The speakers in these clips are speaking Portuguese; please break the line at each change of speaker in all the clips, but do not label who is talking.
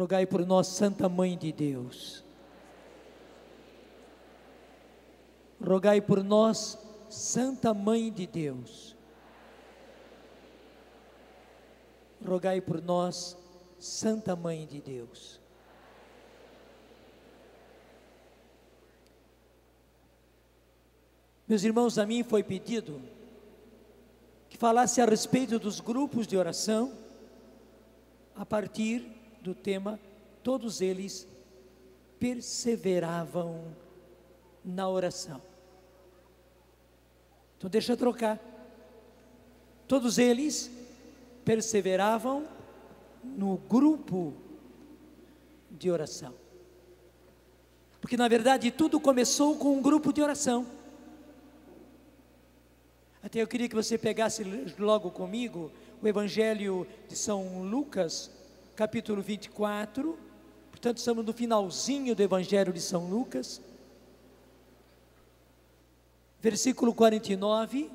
Rogai por nós, Santa Mãe de Deus. Rogai por nós, Santa Mãe de Deus. Rogai por nós, Santa Mãe de Deus. Meus irmãos, a mim foi pedido que falasse a respeito dos grupos de oração, a partir do tema, todos eles perseveravam na oração. Então deixa eu trocar. Todos eles perseveravam no grupo de oração. Porque na verdade tudo começou com um grupo de oração. Até eu queria que você pegasse logo comigo o Evangelho de São Lucas, capítulo 24, portanto estamos no finalzinho do Evangelho de São Lucas, versículo 49,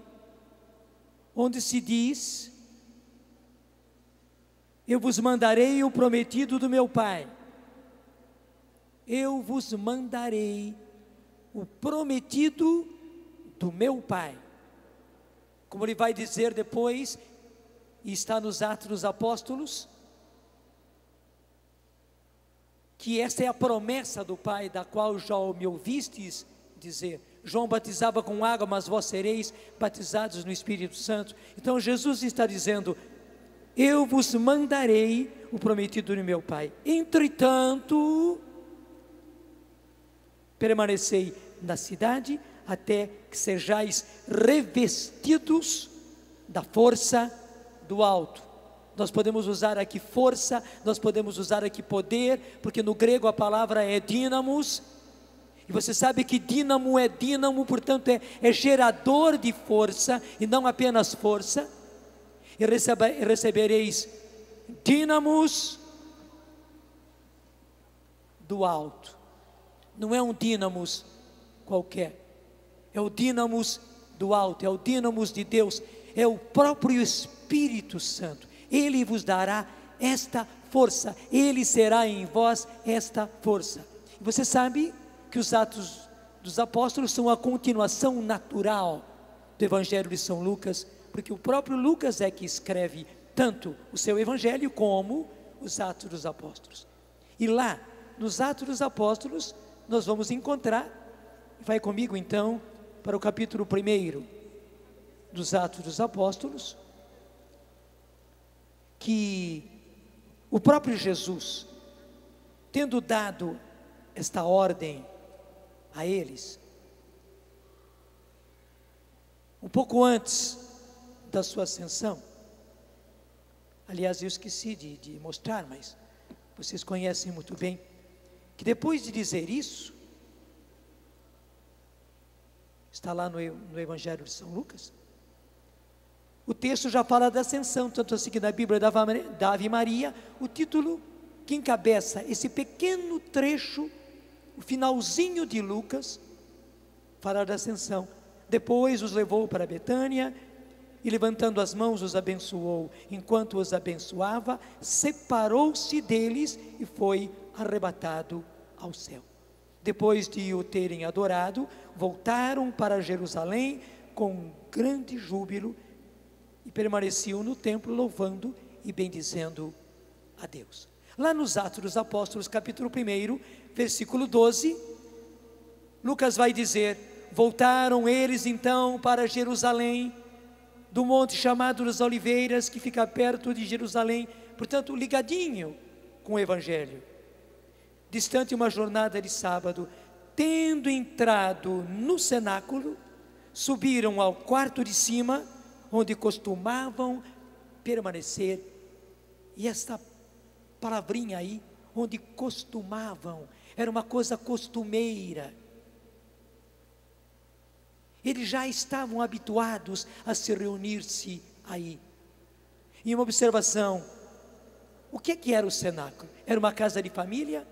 onde se diz: eu vos mandarei o prometido do meu Pai. Eu vos mandarei o prometido do meu Pai. Como ele vai dizer depois, e está nos Atos dos Apóstolos, que esta é a promessa do Pai, da qual já me ouvistes dizer. João batizava com água, mas vós sereis batizados no Espírito Santo. Então Jesus está dizendo: eu vos mandarei o prometido do meu Pai. Entretanto, permanecei na cidade, até que sejais revestidos da força do alto. Nós podemos usar aqui força, nós podemos usar aqui poder, porque no grego a palavra é dínamos, e você sabe que dínamo é dínamo, portanto é gerador de força, e não apenas força. E recebereis dínamos do alto. Não é um dínamos qualquer, é o dínamos do alto, é o dínamos de Deus, é o próprio Espírito Santo. Ele vos dará esta força, Ele será em vós esta força. E você sabe que os Atos dos Apóstolos são a continuação natural do Evangelho de São Lucas, porque o próprio Lucas é que escreve tanto o seu Evangelho como os Atos dos Apóstolos. E lá, nos Atos dos Apóstolos, nós vamos encontrar, vai comigo então, para o capítulo 1 dos Atos dos Apóstolos, que o próprio Jesus, tendo dado esta ordem a eles, um pouco antes da sua ascensão, aliás eu esqueci de mostrar, mas vocês conhecem muito bem, que depois de dizer isso, está lá no Evangelho de São Lucas, o texto já fala da ascensão, tanto assim que na Bíblia da Ave Maria, o título que encabeça esse pequeno trecho, o finalzinho de Lucas, fala da ascensão. Depois os levou para Betânia, e levantando as mãos os abençoou. Enquanto os abençoava, separou-se deles e foi arrebatado ao céu. Depois de o terem adorado, voltaram para Jerusalém com grande júbilo e permaneciam no templo louvando e bendizendo a Deus. Lá nos Atos dos Apóstolos, capítulo 1, versículo 12, Lucas vai dizer: voltaram eles então para Jerusalém, do monte chamado das Oliveiras, que fica perto de Jerusalém, portanto ligadinho com o Evangelho. Distante uma jornada de sábado, tendo entrado no cenáculo, subiram ao quarto de cima, onde costumavam permanecer. E esta palavrinha aí, onde costumavam, era uma coisa costumeira. Eles já estavam habituados a se reunir-se aí. E uma observação: o que era o cenáculo? Era uma casa de família?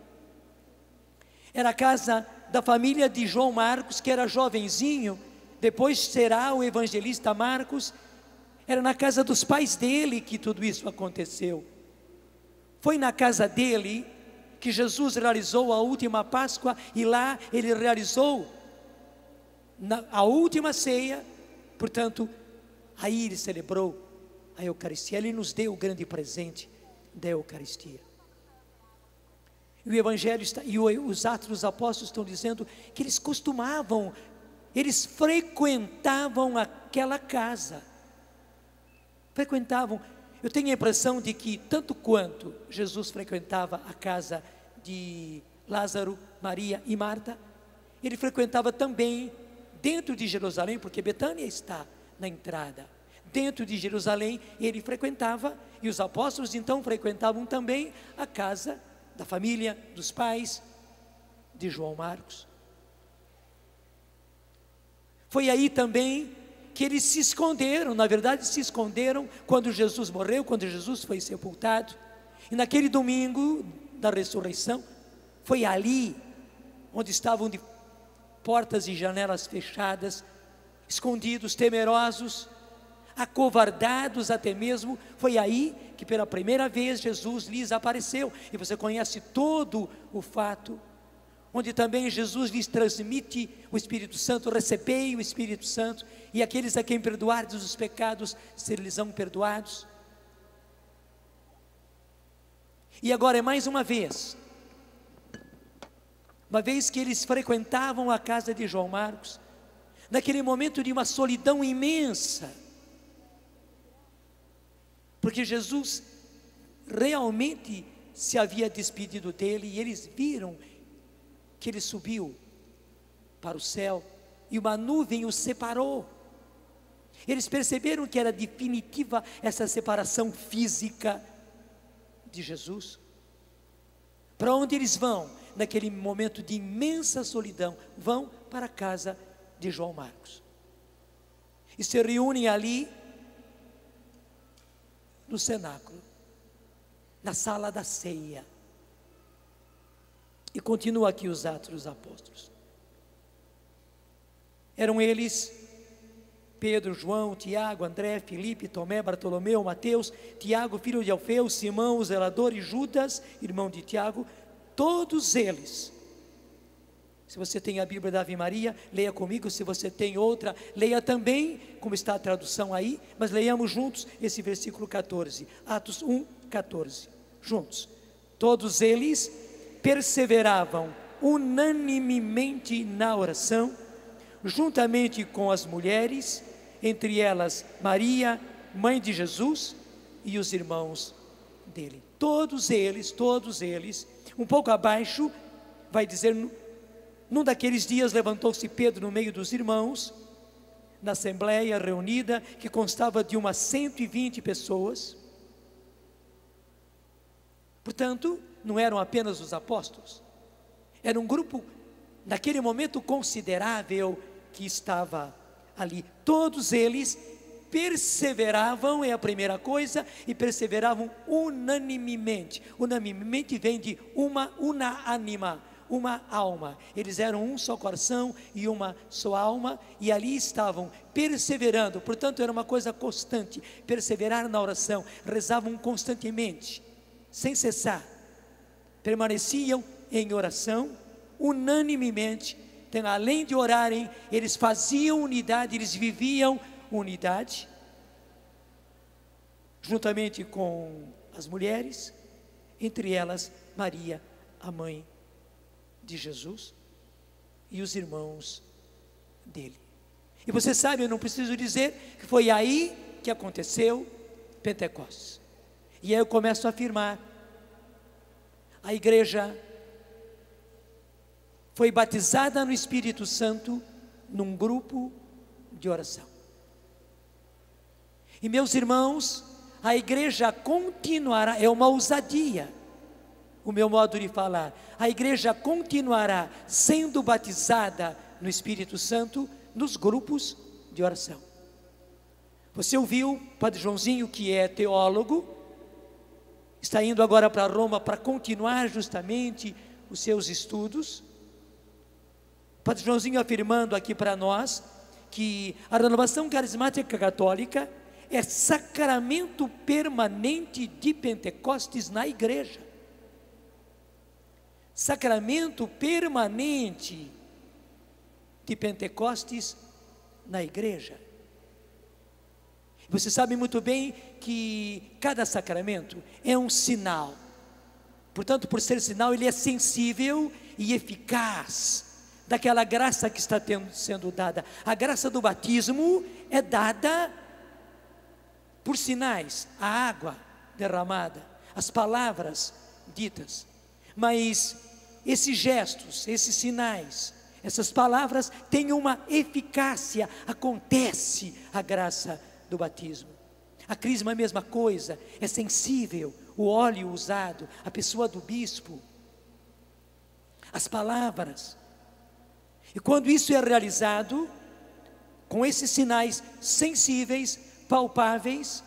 Era a casa da família de João Marcos, que era jovenzinho, depois será o evangelista Marcos. Era na casa dos pais dele que tudo isso aconteceu. Foi na casa dele que Jesus realizou a última Páscoa, e lá ele realizou a última ceia. Portanto, aí ele celebrou a Eucaristia, ele nos deu o grande presente da Eucaristia. E o Evangelho e os Atos dos Apóstolos estão dizendo que eles frequentavam aquela casa. Frequentavam. Eu tenho a impressão de que tanto quanto Jesus frequentava a casa de Lázaro, Maria e Marta, ele frequentava também dentro de Jerusalém, porque Betânia está na entrada. Dentro de Jerusalém ele frequentava, e os apóstolos então frequentavam também a casa da família, dos pais de João Marcos. Foi aí também que eles se esconderam, na verdade se esconderam quando Jesus morreu, quando Jesus foi sepultado. E naquele domingo da ressurreição, foi ali onde estavam de portas e janelas fechadas, escondidos, temerosos, acovardados até mesmo. Foi aí que pela primeira vez Jesus lhes apareceu, e você conhece todo o fato, onde também Jesus lhes transmite o Espírito Santo: recebei o Espírito Santo, e aqueles a quem perdoardes os pecados, ser-lhes-ão perdoados. E agora é mais uma vez que eles frequentavam a casa de João Marcos, naquele momento de uma solidão imensa, porque Jesus realmente se havia despedido dele, e eles viram que ele subiu para o céu, e uma nuvem o separou. Eles perceberam que era definitiva essa separação física de Jesus. Para onde eles vão? Naquele momento de imensa solidão, vão para a casa de João Marcos, e se reúnem ali no cenáculo, na sala da ceia. E continua aqui os Atos dos Apóstolos. Eram eles Pedro, João, Tiago, André, Filipe, Tomé, Bartolomeu, Mateus, Tiago, filho de Alfeu, Simão, o zelador, e Judas, irmão de Tiago. Todos eles. Se você tem a Bíblia da Ave Maria, leia comigo. Se você tem outra, leia também, como está a tradução aí, mas leiamos juntos esse versículo 14, Atos 1, 14, juntos. Todos eles perseveravam unanimemente na oração, juntamente com as mulheres, entre elas Maria, mãe de Jesus, e os irmãos dele. Todos eles, um pouco abaixo, vai dizer: num daqueles dias levantou-se Pedro no meio dos irmãos, na assembleia reunida, que constava de umas 120 pessoas. Portanto, não eram apenas os apóstolos, era um grupo, naquele momento, considerável que estava ali. Todos eles perseveravam, é a primeira coisa, e perseveravam unanimemente. Unanimemente vem de una anima, uma alma. Eles eram um só coração e uma só alma, e ali estavam perseverando. Portanto, era uma coisa constante, perseverar na oração. Rezavam constantemente, sem cessar, permaneciam em oração unanimemente. Então, além de orarem, eles faziam unidade, eles viviam unidade, juntamente com as mulheres, entre elas Maria, a mãe de Jesus, e os irmãos dele. E você sabe, eu não preciso dizer que foi aí que aconteceu Pentecostes. E aí eu começo a afirmar: a igreja foi batizada no Espírito Santo num grupo de oração. E meus irmãos, a igreja continuará, é uma ousadia o meu modo de falar, a igreja continuará sendo batizada no Espírito Santo nos grupos de oração. Você ouviu o Padre Joãozinho, que é teólogo, está indo agora para Roma para continuar justamente os seus estudos. O Padre Joãozinho afirmando aqui para nós que a renovação carismática católica é sacramento permanente de Pentecostes na igreja. sacramento permanente de Pentecostes na igreja. Você sabe muito bem que cada sacramento é um sinal. Portanto, por ser sinal, ele é sensível e eficaz daquela graça que está sendo dada. A graça do batismo é dada por sinais, a água derramada, as palavras ditas. Mas esses gestos, esses sinais, essas palavras têm uma eficácia, acontece a graça do batismo. A crisma é a mesma coisa, é sensível, o óleo usado, a pessoa do bispo, as palavras. E quando isso é realizado, com esses sinais sensíveis, palpáveis,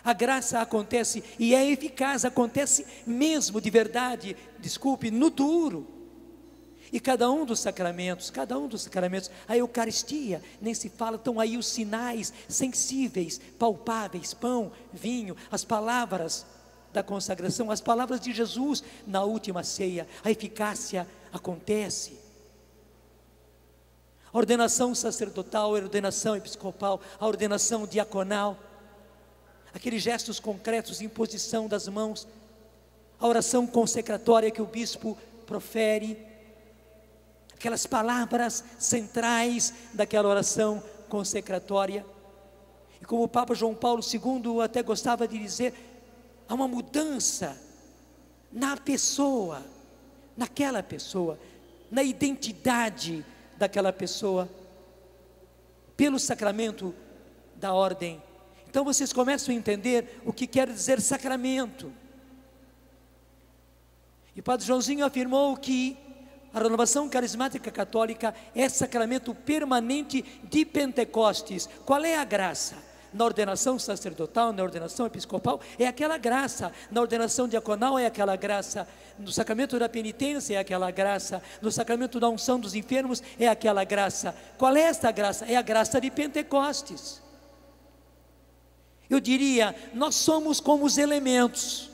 a graça acontece e é eficaz, acontece mesmo de verdade, no duro. E cada um dos sacramentos, a Eucaristia, nem se fala, estão aí os sinais sensíveis, palpáveis, pão, vinho, as palavras da consagração, as palavras de Jesus na última ceia, a eficácia acontece. A ordenação sacerdotal, a ordenação episcopal, a ordenação diaconal, aqueles gestos concretos, imposição das mãos, a oração consecratória que o bispo profere, aquelas palavras centrais daquela oração consecratória. E como o Papa João Paulo II até gostava de dizer, há uma mudança na pessoa, naquela pessoa, na identidade daquela pessoa, pelo sacramento da ordem. Então vocês começam a entender o que quer dizer sacramento. E o Padre Joãozinho afirmou que a renovação carismática católica é sacramento permanente de Pentecostes. Qual é a graça? Na ordenação sacerdotal, na ordenação episcopal, é aquela graça. Na ordenação diaconal é aquela graça. No sacramento da penitência é aquela graça. No sacramento da unção dos enfermos é aquela graça. Qual é esta graça? É a graça de Pentecostes. Eu diria, nós somos como os elementos,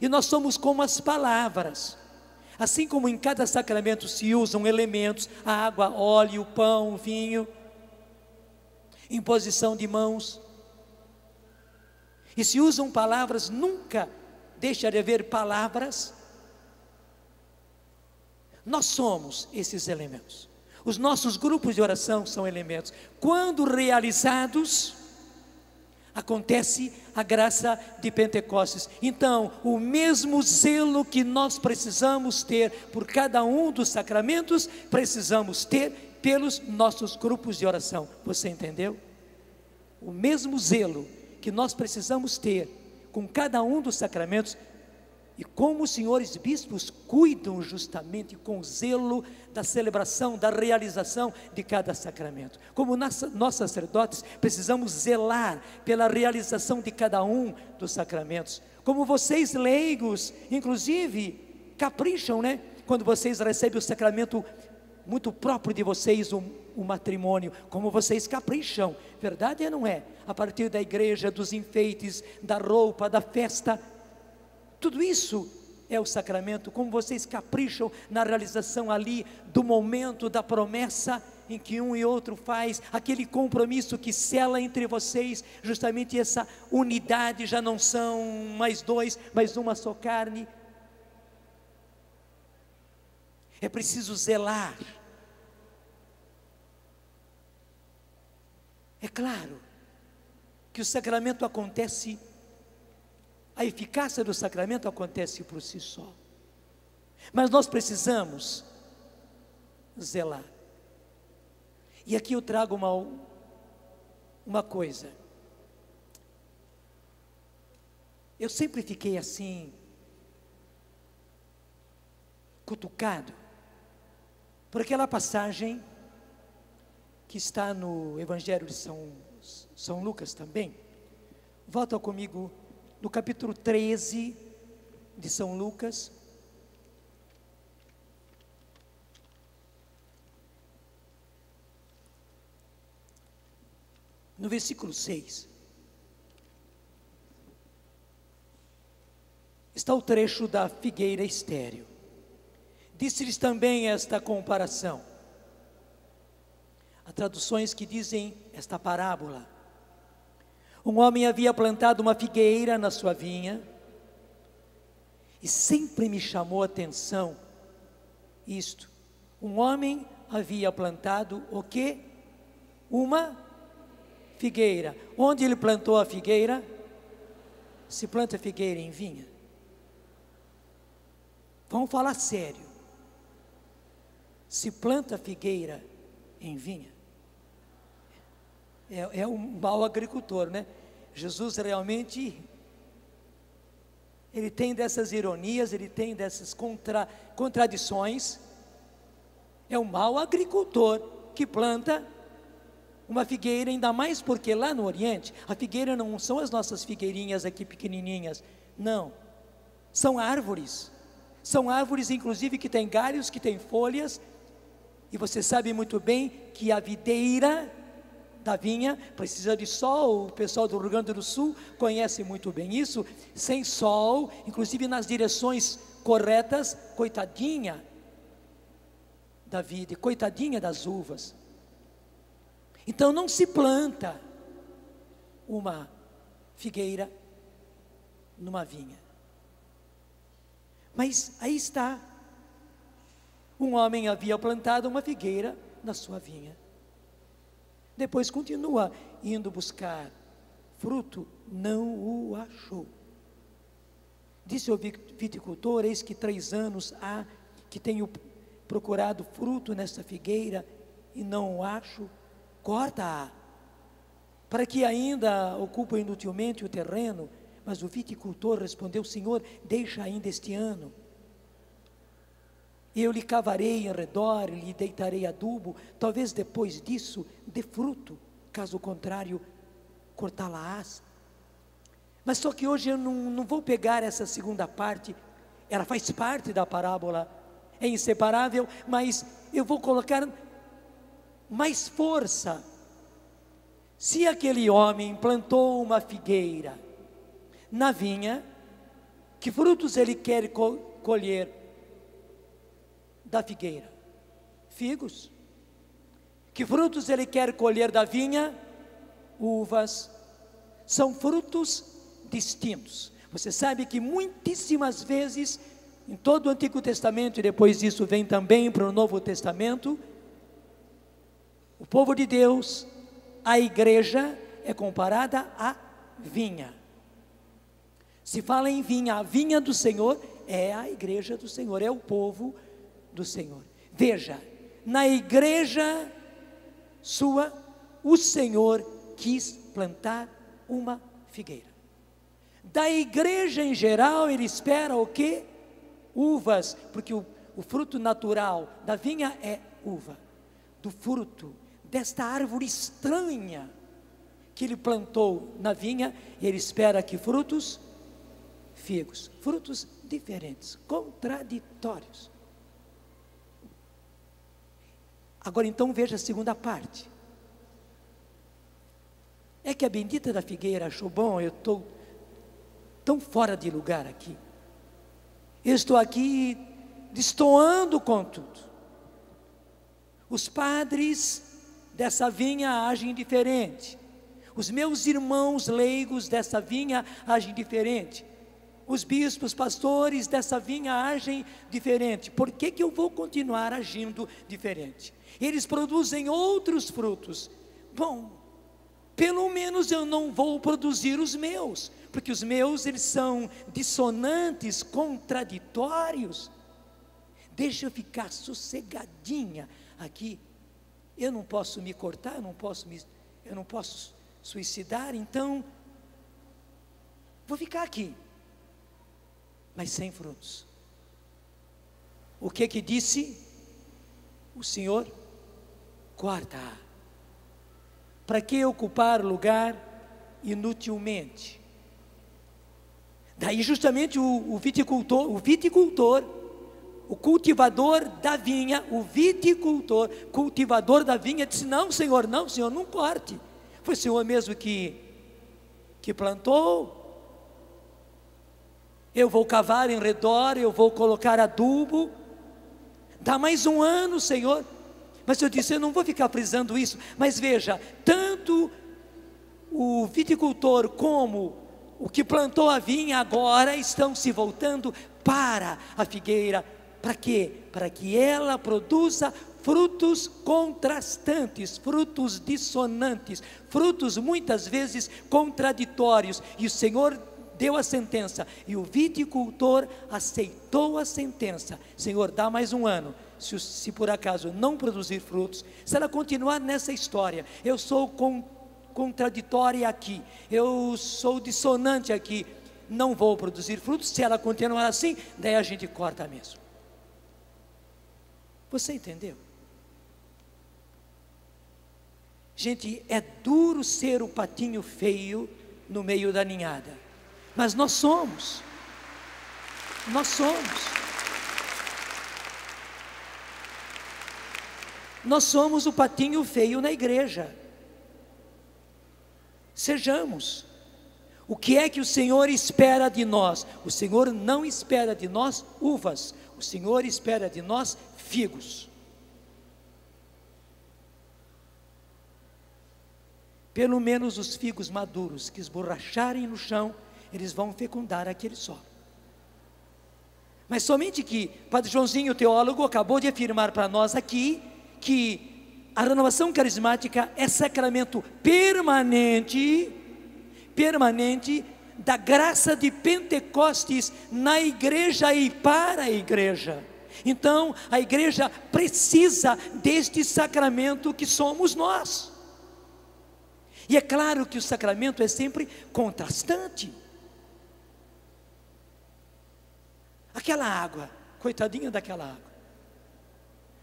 e nós somos como as palavras. Assim como em cada sacramento se usam elementos, a água, óleo, pão, vinho, imposição de mãos, e se usam palavras, nunca deixa de haver palavras. Nós somos esses elementos. Os nossos grupos de oração são elementos. Quando realizados, acontece a graça de Pentecostes. Então, o mesmo zelo que nós precisamos ter por cada um dos sacramentos, precisamos ter pelos nossos grupos de oração. Você entendeu? O mesmo zelo que nós precisamos ter com cada um dos sacramentos, e como os senhores bispos cuidam justamente com zelo da celebração, da realização de cada sacramento. Como nós sacerdotes precisamos zelar pela realização de cada um dos sacramentos. Como vocês leigos, inclusive, capricham, né? Quando vocês recebem o sacramento muito próprio de vocês, o matrimônio, como vocês capricham, verdade ou não é? A partir da igreja, dos enfeites, da roupa, da festa, tudo isso é o sacramento. Como vocês capricham na realização ali do momento da promessa em que um e outro faz aquele compromisso que sela entre vocês justamente essa unidade. Já não são mais dois, mas uma só carne. É preciso zelar. É claro que o sacramento acontece, a eficácia do sacramento acontece por si só, mas nós precisamos zelar. E aqui eu trago uma coisa. Eu sempre fiquei assim, cutucado, por aquela passagem que está no Evangelho de São Lucas também. Volta comigo no capítulo 13 de São Lucas, no versículo 6, está o trecho da figueira estéril. Disse-lhes também esta comparação. Há traduções que dizem esta parábola. Um homem havia plantado uma figueira na sua vinha, e sempre me chamou a atenção isto. Um homem havia plantado o quê? Uma figueira. Onde ele plantou a figueira? Se planta figueira em vinha? Vamos falar sério. Se planta figueira em vinha? É um mau agricultor, né? Jesus realmente, ele tem dessas ironias, ele tem dessas contradições. É um mau agricultor que planta uma figueira, ainda mais porque lá no Oriente, a figueira não são as nossas figueirinhas aqui pequenininhas, não, são árvores inclusive que têm galhos, que têm folhas, e você sabe muito bem que a videira da vinha precisa de sol. O pessoal do Rio Grande do Sul conhece muito bem isso. Sem sol, inclusive nas direções corretas, coitadinha da vida, coitadinha das uvas. Então não se planta uma figueira numa vinha. Mas aí está, um homem havia plantado uma figueira na sua vinha. Depois continua indo buscar fruto, não o achou. Disse o viticultor: eis que 3 anos há que tenho procurado fruto nesta figueira e não o acho. Corta-a, para que ainda ocupe inutilmente o terreno. Mas o viticultor respondeu: Senhor, deixa ainda este ano. Eu lhe cavarei em redor, lhe deitarei adubo, talvez depois disso dê fruto, caso contrário, cortá-la-ás. Mas só que hoje eu não vou pegar essa segunda parte, ela faz parte da parábola, é inseparável, mas eu vou colocar mais força. Se aquele homem plantou uma figueira na vinha, que frutos ele quer colher da figueira? Figos. Que frutos ele quer colher da vinha? Uvas. São frutos distintos. Você sabe que muitíssimas vezes, em todo o Antigo Testamento, e depois disso vem também para o Novo Testamento, o povo de Deus, a igreja, é comparada à vinha. Se fala em vinha, a vinha do Senhor é a igreja do Senhor, é o povo do Senhor. Veja, na igreja sua, o Senhor quis plantar uma figueira. Da igreja em geral, ele espera o quê? Uvas, porque o fruto natural da vinha é uva. Do fruto desta árvore estranha que ele plantou na vinha, ele espera que frutos? Figos, frutos diferentes, contraditórios. Agora então veja a segunda parte. É que a bendita da figueira achou: bom, eu estou tão fora de lugar aqui, eu estou aqui destoando com tudo. Os padres dessa vinha agem diferente, os meus irmãos leigos dessa vinha agem diferente, os bispos, pastores dessa vinha agem diferente. Por que eu vou continuar agindo diferente? Eles produzem outros frutos. Bom, pelo menos eu não vou produzir os meus, porque os meus eles são dissonantes, contraditórios. Deixa eu ficar sossegadinha aqui. Eu não posso me cortar, eu não posso suicidar, então vou ficar aqui, mas sem frutos. O que disse o Senhor? Corta. Para que ocupar lugar inutilmente? Daí justamente o viticultor, o cultivador da vinha, cultivador da vinha, disse: não, Senhor, não corte. Foi o Senhor mesmo que plantou. Eu vou cavar em redor, eu vou colocar adubo, Dá mais um ano, Senhor. Mas eu disse, eu não vou ficar frisando isso. Mas veja, tanto o viticultor como o que plantou a vinha agora estão se voltando para a figueira. Para quê? Para que ela produza frutos contrastantes, frutos dissonantes, frutos muitas vezes contraditórios. E o Senhor deu a sentença, e o viticultor aceitou a sentença. Senhor, dá mais um ano. Se por acaso não produzir frutos, se ela continuar nessa história, eu sou contraditória aqui, eu sou dissonante aqui, não vou produzir frutos. Se ela continuar assim, daí a gente corta mesmo. Você entendeu? Gente, é duro ser o patinho feio no meio da ninhada, mas nós somos o patinho feio na igreja. Sejamos. O que é que o Senhor espera de nós? O Senhor não espera de nós uvas, o Senhor espera de nós figos. Pelo menos os figos maduros que esborracharem no chão, eles vão fecundar aquele solo. Mas somente que Padre Joãozinho, teólogo, acabou de afirmar para nós aqui, que a renovação carismática é sacramento permanente da graça de Pentecostes na igreja e para a igreja. Então a igreja precisa deste sacramento que somos nós. E é claro que o sacramento é sempre contrastante. Aquela água, coitadinho daquela água.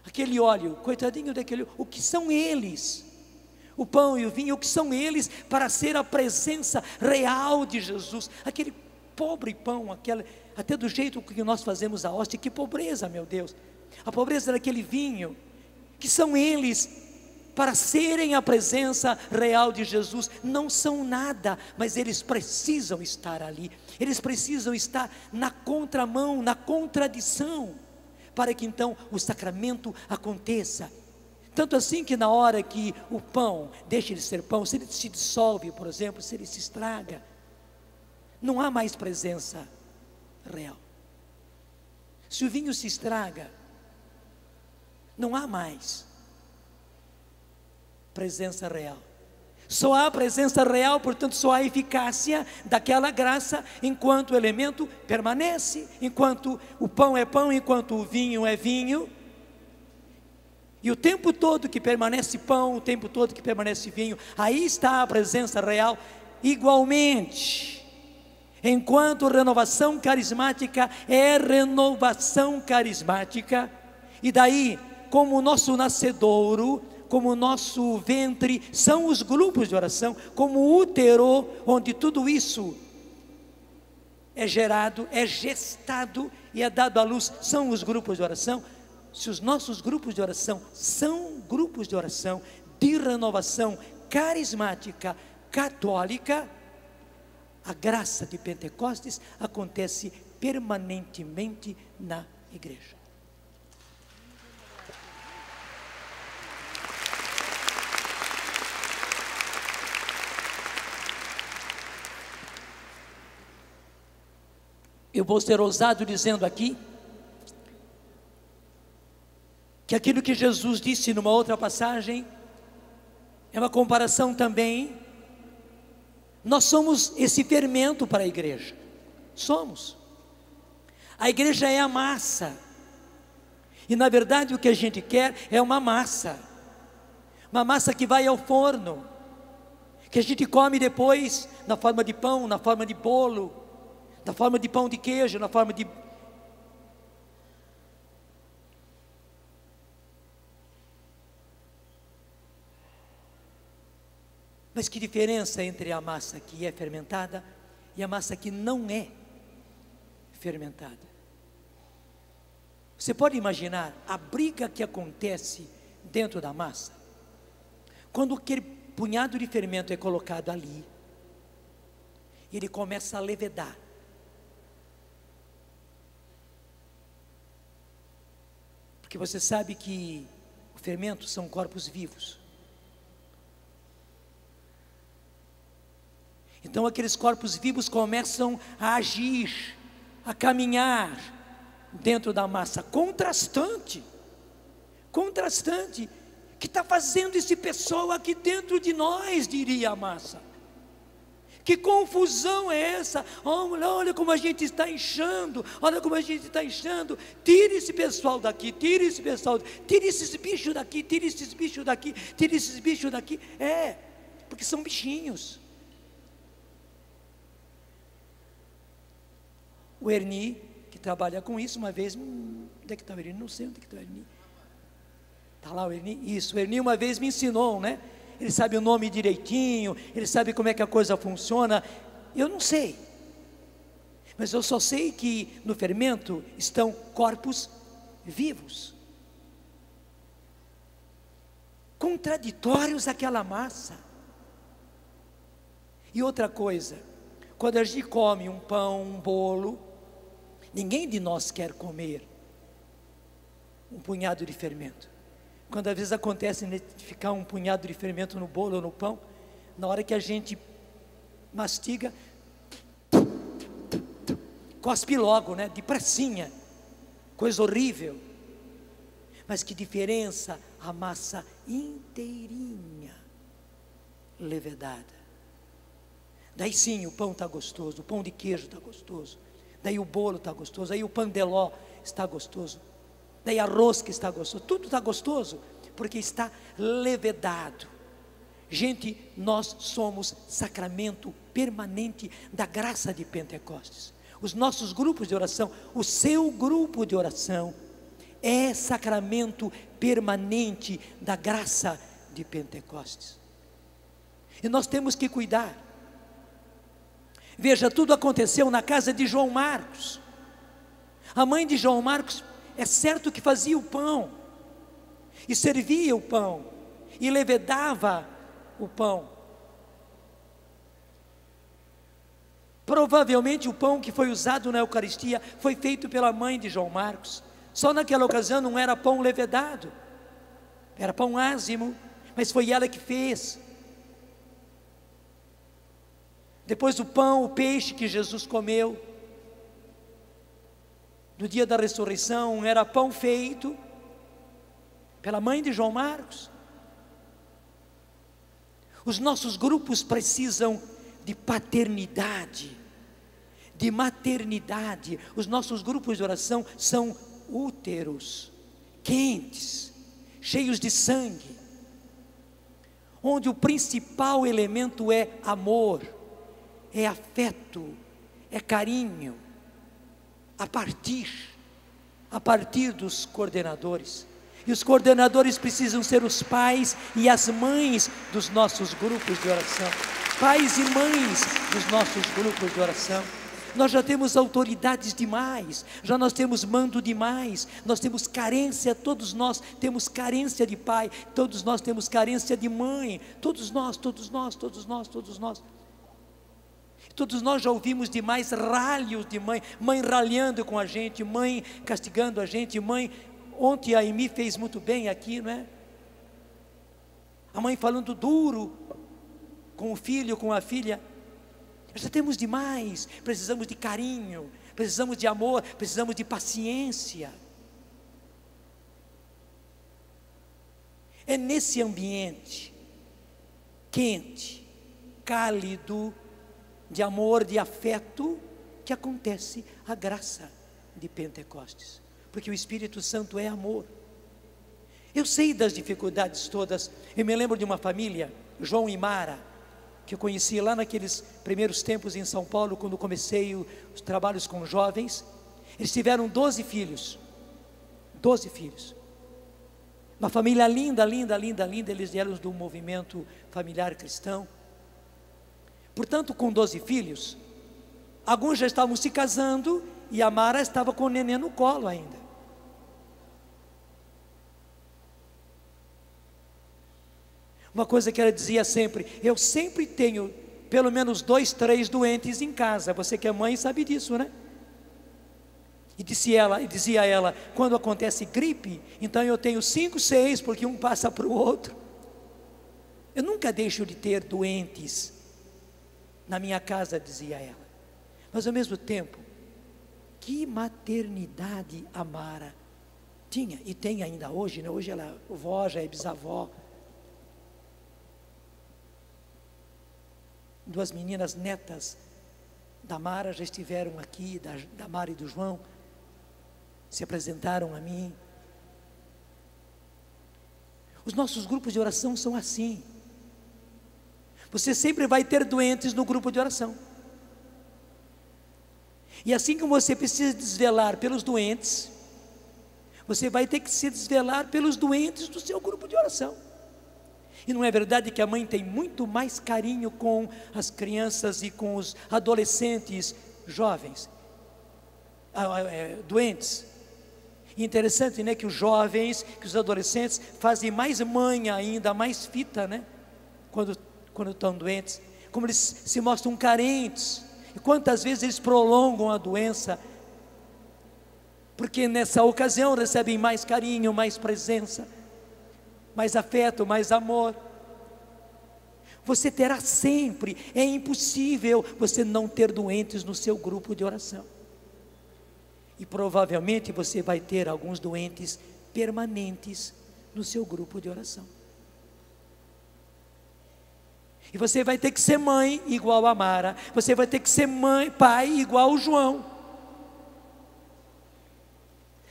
Aquele óleo, coitadinho daquele óleo. O que são eles? O pão e o vinho, o que são eles para ser a presença real de Jesus? Aquele pobre pão, até do jeito que nós fazemos a hóstia, que pobreza, meu Deus. A pobreza daquele vinho, que são eles para serem a presença real de Jesus. Não são nada, mas eles precisam estar ali. Eles precisam estar na contramão, na contradição, para que então o sacramento aconteça. Tanto assim que na hora que o pão deixa de ser pão, se ele se dissolve, por exemplo, se ele se estraga, não há mais presença real. Se o vinho se estraga, não há mais presença real. Só há presença real, portanto só há eficácia daquela graça enquanto o elemento permanece, enquanto o pão é pão, enquanto o vinho é vinho. E o tempo todo que permanece pão, o tempo todo que permanece vinho, aí está a presença real. Igualmente, enquanto renovação carismática é renovação carismática, e daí como o nosso nascedouro, como o nosso ventre são os grupos de oração, como o útero onde tudo isso é gerado, é gestado e é dado à luz, são os grupos de oração. Se os nossos grupos de oração são grupos de oração de renovação carismática católica, a graça de Pentecostes acontece permanentemente na igreja. Eu vou ser ousado dizendo aqui que aquilo que Jesus disse numa outra passagem é uma comparação também. Nós somos esse fermento para a igreja. Somos. A igreja é a massa. E na verdade o que a gente quer é uma massa que vai ao forno, que a gente come depois na forma de pão, na forma de bolo, na forma de pão de queijo, na forma de... Mas que diferença entre a massa que é fermentada e a massa que não é fermentada? Você pode imaginar a briga que acontece dentro da massa? Quando aquele punhado de fermento é colocado ali, ele começa a levedar. Porque você sabe que o fermento são corpos vivos. Então aqueles corpos vivos começam a agir, a caminhar dentro da massa, contrastante, que está fazendo esse pessoal aqui dentro de nós, diria a massa. Que confusão é essa? Olha como a gente está inchando, tire esse pessoal daqui, tire esses bichos daqui, porque são bichinhos. O Erni, que trabalha com isso, uma vez, onde é que está o Erni? Não sei onde é que está o Erni. Está lá o Erni? Isso, o Erni uma vez me ensinou, né? Ele sabe o nome direitinho, ele sabe como é que a coisa funciona. Eu não sei, mas eu só sei que no fermento estão corpos vivos, contraditórios àquela massa. E outra coisa, quando a gente come um pão, um bolo, ninguém de nós quer comer um punhado de fermento. Quando às vezes acontece de ficar um punhado de fermento no bolo ou no pão, na hora que a gente mastiga, cospe logo, né? Depressinha, coisa horrível. Mas que diferença a massa inteirinha, levedada. Daí sim o pão está gostoso, o pão de queijo está gostoso, daí o bolo está gostoso, aí o pandeló está gostoso, daí a rosca está gostoso, tudo está gostoso, porque está levedado. Gente, nós somos sacramento permanente da graça de Pentecostes. Os nossos grupos de oração, o seu grupo de oração, é sacramento permanente da graça de Pentecostes. E nós temos que cuidar. Veja, tudo aconteceu na casa de João Marcos. A mãe de João Marcos, é certo que fazia o pão, e servia o pão, e levedava o pão. Provavelmente o pão que foi usado na Eucaristia foi feito pela mãe de João Marcos. Só naquela ocasião não era pão levedado, era pão ázimo, mas foi ela que fez. Depois o pão, o peixe que Jesus comeu no dia da ressurreição, era pão feito pela mãe de João Marcos. Os nossos grupos precisam de paternidade, de maternidade. Os nossos grupos de oração são úteros, quentes, cheios de sangue, onde o principal elemento é amor, é afeto, é carinho, a partir dos coordenadores. E os coordenadores precisam ser os pais e as mães dos nossos grupos de oração. Pais e mães dos nossos grupos de oração. Nós já temos autoridades demais, já nós temos mando demais, nós temos carência, todos nós temos carência de pai, todos nós temos carência de mãe, todos nós já ouvimos demais ralhos de mãe, mãe ralhando com a gente, mãe castigando a gente, mãe, ontem a Amy fez muito bem aqui, não é? A mãe falando duro com o filho, com a filha. Já temos demais, precisamos de carinho, precisamos de amor, precisamos de paciência. É nesse ambiente quente, cálido, de amor, de afeto, que acontece a graça de Pentecostes, porque o Espírito Santo é amor. Eu sei das dificuldades todas. Eu me lembro de uma família, João e Mara, que eu conheci lá naqueles primeiros tempos em São Paulo, quando comecei os trabalhos com jovens. Eles tiveram 12 filhos, 12 filhos, uma família linda, eles vieram do movimento familiar cristão. Portanto, com 12 filhos, alguns já estavam se casando, e a Mara estava com o neném no colo ainda. Uma coisa que ela dizia sempre: eu sempre tenho pelo menos 2, 3 doentes em casa. Você que é mãe sabe disso, né? E dizia ela, quando acontece gripe, então eu tenho 5, 6, porque um passa para o outro. Eu nunca deixo de ter doentes na minha casa, dizia ela. Mas ao mesmo tempo, que maternidade a Mara tinha, e tem ainda hoje, né? Hoje ela é vó, já é bisavó. 2 meninas netas da Mara já estiveram aqui, da Mara e do João, se apresentaram a mim. Os nossos grupos de oração são assim. Você sempre vai ter doentes no grupo de oração. E assim como você precisa desvelar pelos doentes, você vai ter que se desvelar pelos doentes do seu grupo de oração. E não é verdade que a mãe tem muito mais carinho com as crianças e com os adolescentes jovens, doentes? E interessante, né, que os jovens, que os adolescentes fazem mais manha ainda, mais fita, né, quando estão doentes, como eles se mostram carentes, e quantas vezes eles prolongam a doença, porque nessa ocasião recebem mais carinho, mais presença, mais afeto, mais amor. Você terá sempre, é impossível você não ter doentes no seu grupo de oração. E provavelmente você vai ter alguns doentes permanentes no seu grupo de oração. E você vai ter que ser mãe igual a Mara, você vai ter que ser pai igual o João.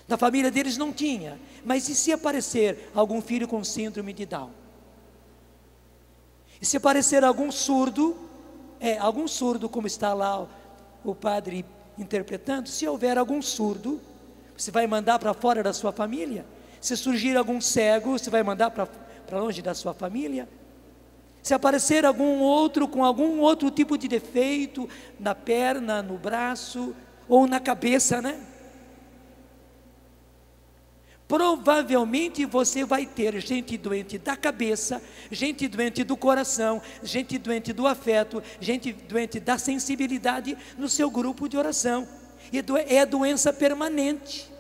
Na família deles não tinha, mas e se aparecer algum filho com síndrome de Down? E se aparecer algum surdo como está lá o padre interpretando, se houver algum surdo, você vai mandar para fora da sua família? Se surgir algum cego, você vai mandar para longe da sua família? Se aparecer algum outro com algum outro tipo de defeito, na perna, no braço ou na cabeça, né? Provavelmente você vai ter gente doente da cabeça, gente doente do coração, gente doente do afeto, gente doente da sensibilidade no seu grupo de oração. E é doença permanente.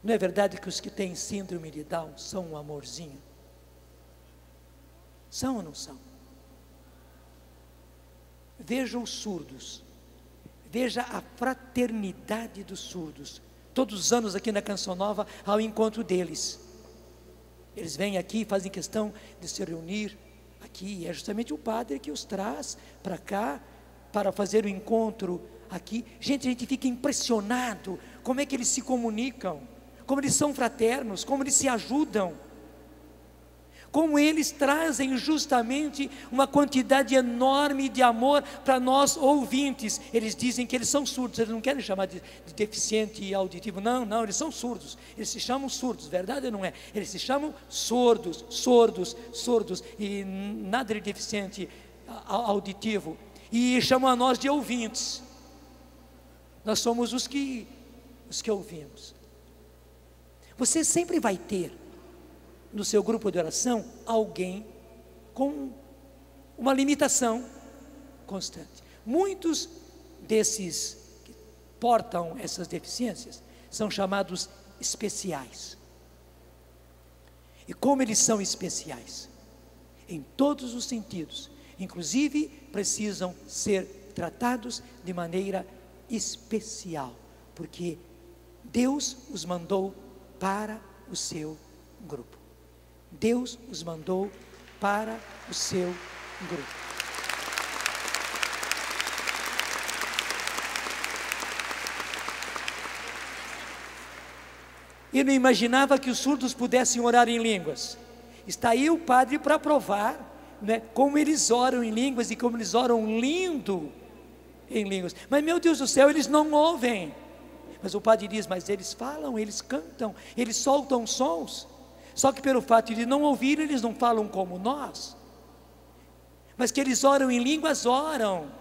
Não é verdade que os que têm síndrome de Down são um amorzinho? São ou não são? Veja os surdos, veja a fraternidade dos surdos. Todos os anos aqui na Canção Nova, ao encontro deles, eles vêm aqui, fazem questão de se reunir aqui, e é justamente o padre que os traz para cá, para fazer o encontro aqui. Gente, a gente fica impressionado, como é que eles se comunicam, como eles são fraternos, como eles se ajudam, como eles trazem justamente uma quantidade enorme de amor para nós ouvintes. Eles dizem que eles são surdos, eles não querem chamar de deficiente auditivo, não, eles são surdos, eles se chamam surdos, verdade ou não é? Eles se chamam sordos, e nada de deficiente auditivo, e chamam a nós de ouvintes. Nós somos os que ouvimos. Você sempre vai ter no seu grupo de oração alguém com uma limitação constante. Muitos desses que portam essas deficiências são chamados especiais. E como eles são especiais? Em todos os sentidos, inclusive precisam ser tratados de maneira especial, porque Deus os mandou para o seu grupo. Deus os mandou para o seu grupo. Eu não imaginava que os surdos pudessem orar em línguas. Está aí o padre para provar, né, como eles oram em línguas e como eles oram lindo em línguas. Mas meu Deus do céu, eles não ouvem. Mas o padre diz, mas eles falam, eles cantam, eles soltam sons. Só que pelo fato de não ouvir, eles não falam como nós. Mas que eles oram em línguas, oram.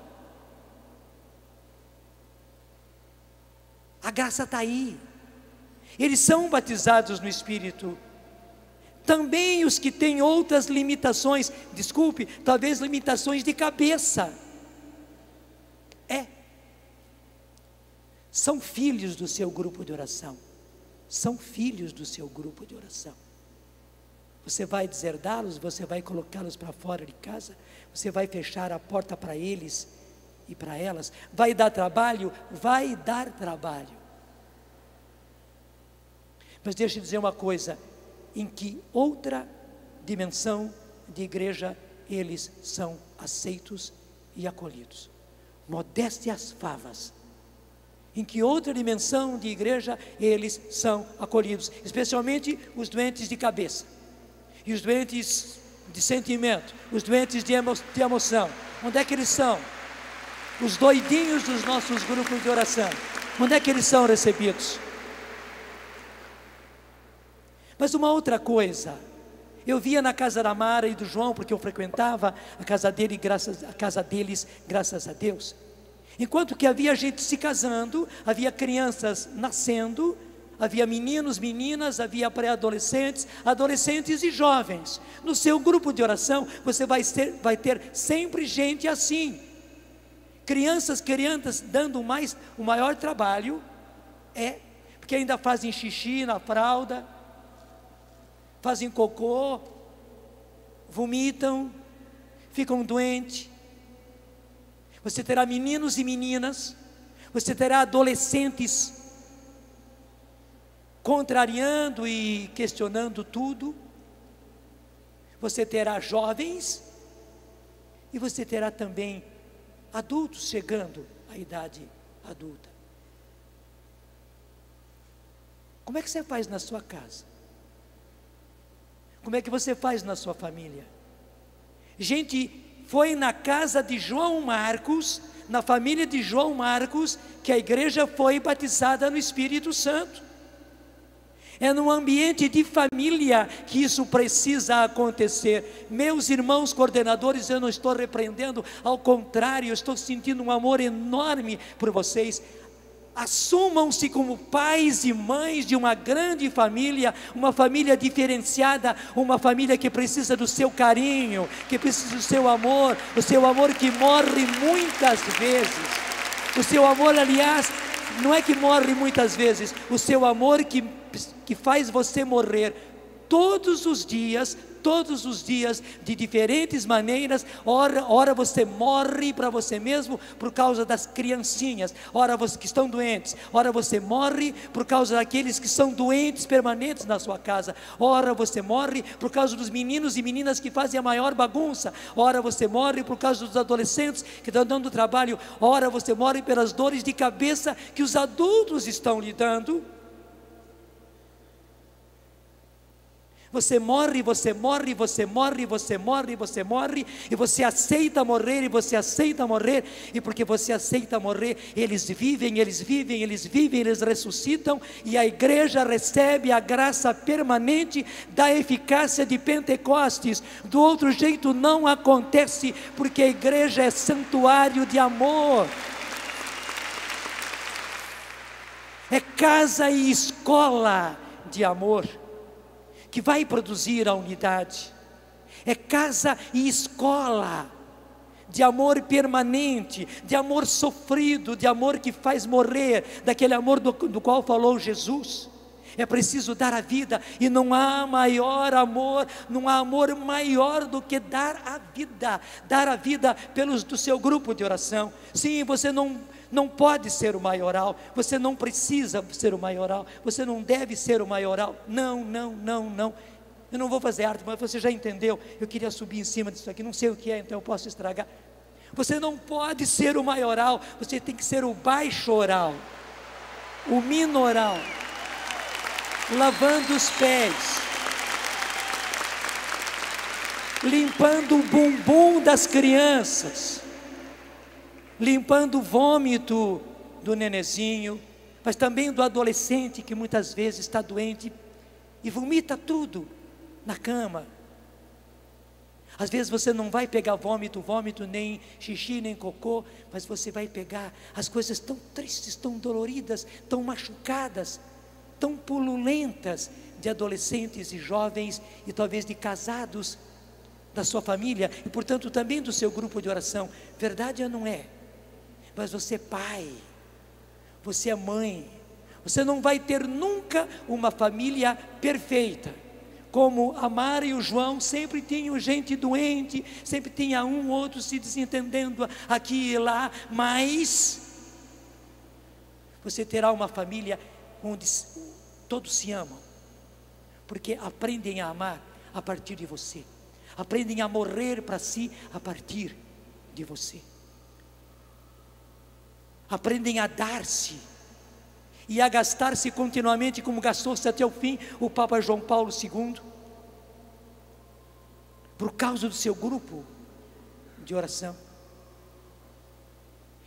A graça está aí. Eles são batizados no Espírito. Também os que têm outras limitações, desculpe, talvez limitações de cabeça. são filhos do seu grupo de oração. São filhos do seu grupo de oração. Você vai deserdá-los, você vai colocá-los para fora de casa, você vai fechar a porta para eles e para elas. Vai dar trabalho? Vai dar trabalho. Mas deixa eu dizer uma coisa, em que outra dimensão de igreja eles são aceitos e acolhidos? Modéstia às favas. Em que outra dimensão de igreja eles são acolhidos? Especialmente os doentes de cabeça, e os doentes de sentimento, os doentes de emoção. Onde é que eles são? Os doidinhos dos nossos grupos de oração. Onde é que eles são recebidos? Mas uma outra coisa, eu via na casa da Mara e do João, porque eu frequentava a casa deles, graças a Deus. Enquanto que havia gente se casando, havia crianças nascendo, havia meninos, meninas, havia pré-adolescentes, adolescentes e jovens. No seu grupo de oração, você vai ter sempre gente assim. Crianças dando o maior trabalho, porque ainda fazem xixi na fralda, fazem cocô, vomitam, ficam doentes. Você terá meninos e meninas, você terá adolescentes contrariando e questionando tudo, você terá jovens, e você terá também adultos chegando à idade adulta. Como é que você faz na sua casa? Como é que você faz na sua família? Gente, foi na casa de João Marcos, na família de João Marcos, que a igreja foi batizada no Espírito Santo. É num ambiente de família que isso precisa acontecer. Meus irmãos coordenadores, eu não estou repreendendo, ao contrário, eu estou sentindo um amor enorme por vocês. Assumam-se como pais e mães de uma grande família, uma família diferenciada, uma família que precisa do seu carinho, que precisa do seu amor, o seu amor que morre muitas vezes. O seu amor, aliás, não é que morre muitas vezes, o seu amor que faz você morrer todos os dias, de diferentes maneiras. Ora você morre para você mesmo por causa das criancinhas, ora você que estão doentes, ora você morre por causa daqueles que são doentes permanentes na sua casa, ora você morre por causa dos meninos e meninas que fazem a maior bagunça, ora você morre por causa dos adolescentes que estão dando trabalho, ora você morre pelas dores de cabeça que os adultos estão lidando. Você morre, você morre, você morre, você morre, você morre, e você aceita morrer, e você aceita morrer, e porque você aceita morrer, eles vivem, eles vivem, eles vivem, eles ressuscitam, e a igreja recebe a graça permanente da eficácia de Pentecostes. Do outro jeito não acontece, porque a igreja é santuário de amor, é casa e escola de amor, que vai produzir a unidade. É casa e escola de amor permanente, de amor sofrido, de amor que faz morrer, daquele amor do qual falou Jesus. É preciso dar a vida, e não há maior amor, não há amor maior do que dar a vida do seu grupo de oração. Sim, você não pode ser o maioral, você não precisa ser o maioral, você não deve ser o maioral, não, eu não vou fazer arte, mas você já entendeu. Eu queria subir em cima disso aqui, não sei o que é, então eu posso estragar. Você não pode ser o maioral, você tem que ser o baixoral, o minoral, lavando os pés, limpando o bumbum das crianças, limpando o vômito do nenezinho, mas também do adolescente que muitas vezes está doente e vomita tudo na cama. Às vezes você não vai pegar vômito, nem xixi, nem cocô, mas você vai pegar as coisas tão tristes, tão doloridas, tão machucadas, tão pululentas de adolescentes e jovens, e talvez de casados da sua família, e portanto também do seu grupo de oração. Verdade ou não é? Mas você, pai, Você é mãe. Você não vai ter nunca uma família perfeita. Como a Mara e o João sempre tinham gente doente, sempre tinha um ou outro se desentendendo aqui e lá, mas você terá uma família onde todos se amam, porque aprendem a amar a partir de você, aprendem a morrer para si a partir de você, aprendem a dar-se e a gastar-se continuamente como gastou-se até o fim o Papa João Paulo II, por causa do seu grupo de oração.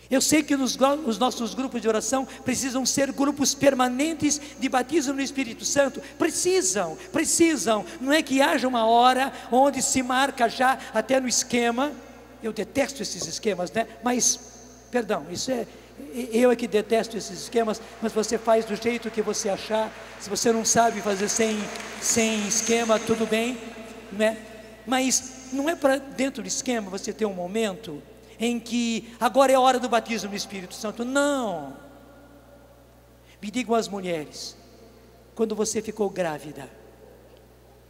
Eu sei que os nossos grupos de oração precisam ser grupos permanentes de batismo no Espírito Santo. Precisam. Não é que haja uma hora onde se marca já até no esquema. Eu detesto esses esquemas, né? Mas, perdão, eu é que detesto esses esquemas, mas você faz do jeito que você achar. Se você não sabe fazer sem esquema, tudo bem, né? Mas não é para dentro do esquema você ter um momento em que agora é a hora do batismo no Espírito Santo. Não. Me digam as mulheres, quando você ficou grávida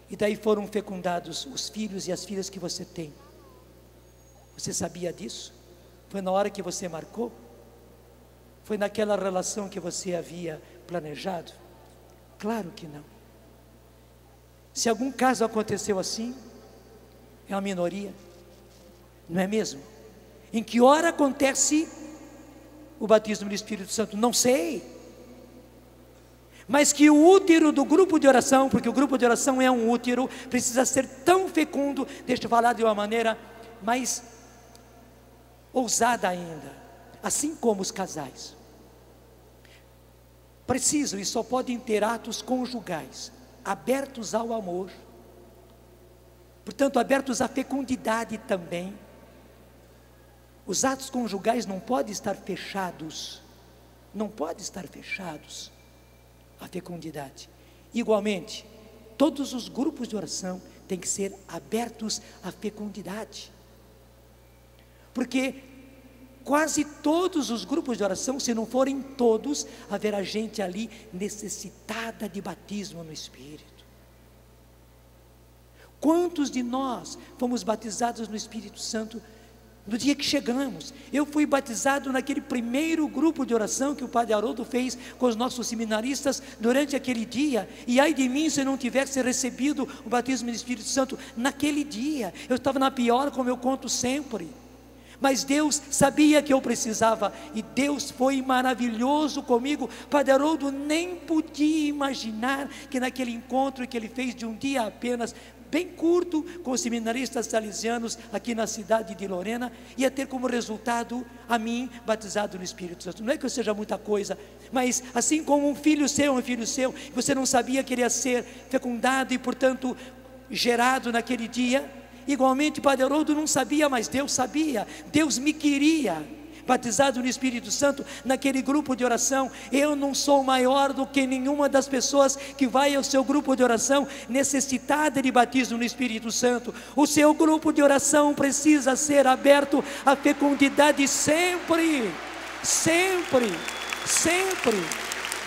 e daí foram fecundados os filhos e as filhas que você tem, você sabia disso? Foi na hora que você marcou? Foi naquela relação que você havia planejado? Claro que não. Se algum caso aconteceu assim, é uma minoria, não é mesmo? Em que hora acontece o batismo do Espírito Santo? Não sei. Mas que o útero do grupo de oração, porque o grupo de oração é um útero, precisa ser tão fecundo, deixa eu falar de uma maneira mais ousada ainda, assim como os casais precisam e só podem ter atos conjugais abertos ao amor, portanto abertos à fecundidade também. Os atos conjugais não podem estar fechados, à fecundidade. Igualmente, todos os grupos de oração têm que ser abertos à fecundidade, porque quase todos os grupos de oração, se não forem todos, haverá gente ali necessitada de batismo no Espírito. Quantos de nós fomos batizados no Espírito Santo no dia que chegamos? Eu fui batizado naquele primeiro grupo de oração que o Padre Haroldo fez com os nossos seminaristas durante aquele dia, e ai de mim se eu não tivesse recebido o batismo do Espírito Santo naquele dia. Eu estava na pior, como eu conto sempre, mas Deus sabia que eu precisava, e Deus foi maravilhoso comigo. Padre Haroldo nem podia imaginar que naquele encontro que ele fez de um dia apenas, bem curto, com os seminaristas salesianos aqui na cidade de Lorena, ia ter como resultado a mim batizado no Espírito Santo. Não é que eu seja muita coisa, mas assim como um filho seu, você não sabia que ele ia ser fecundado e portanto gerado naquele dia, igualmente Padre Haroldo não sabia, mas Deus sabia. Deus me queria batizado no Espírito Santo naquele grupo de oração. Eu não sou maior do que nenhuma das pessoas que vai ao seu grupo de oração necessitada de batismo no Espírito Santo. O seu grupo de oração precisa ser aberto à fecundidade sempre.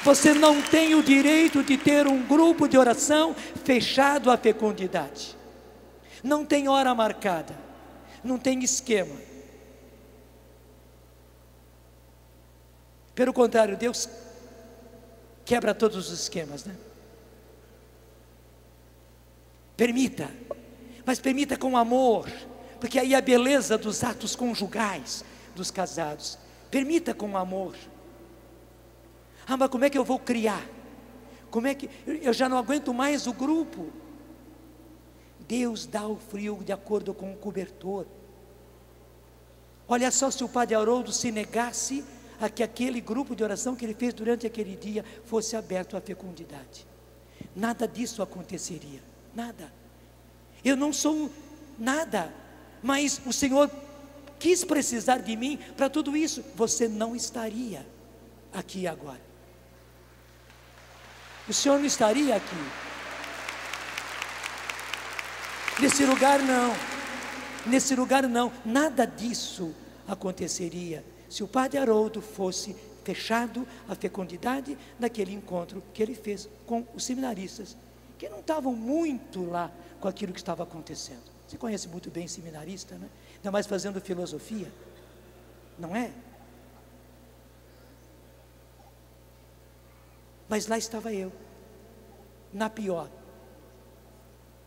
Você não tem o direito de ter um grupo de oração fechado à fecundidade. Não tem hora marcada, não tem esquema. Pelo contrário, Deus quebra todos os esquemas, né? Permita, mas permita com amor, porque aí a beleza dos atos conjugais dos casados. Permita com amor. Ah, mas como é que eu vou criar? Como é que eu já não aguento mais o grupo? Deus dá o frio de acordo com o cobertor. Olha só, se o Padre Haroldo se negasse a que aquele grupo de oração que ele fez durante aquele dia fosse aberto à fecundidade, nada disso aconteceria, nada. Eu não sou nada, mas o Senhor quis precisar de mim para tudo isso. Você não estaria aqui agora, o Senhor não estaria aqui nesse lugar não, nada disso aconteceria se o Padre Haroldo fosse fechado a fecundidade daquele encontro que ele fez com os seminaristas, que não estavam muito lá com aquilo que estava acontecendo. Você conhece muito bem seminarista, né? Ainda mais fazendo filosofia, não é? Mas lá estava eu, na pior.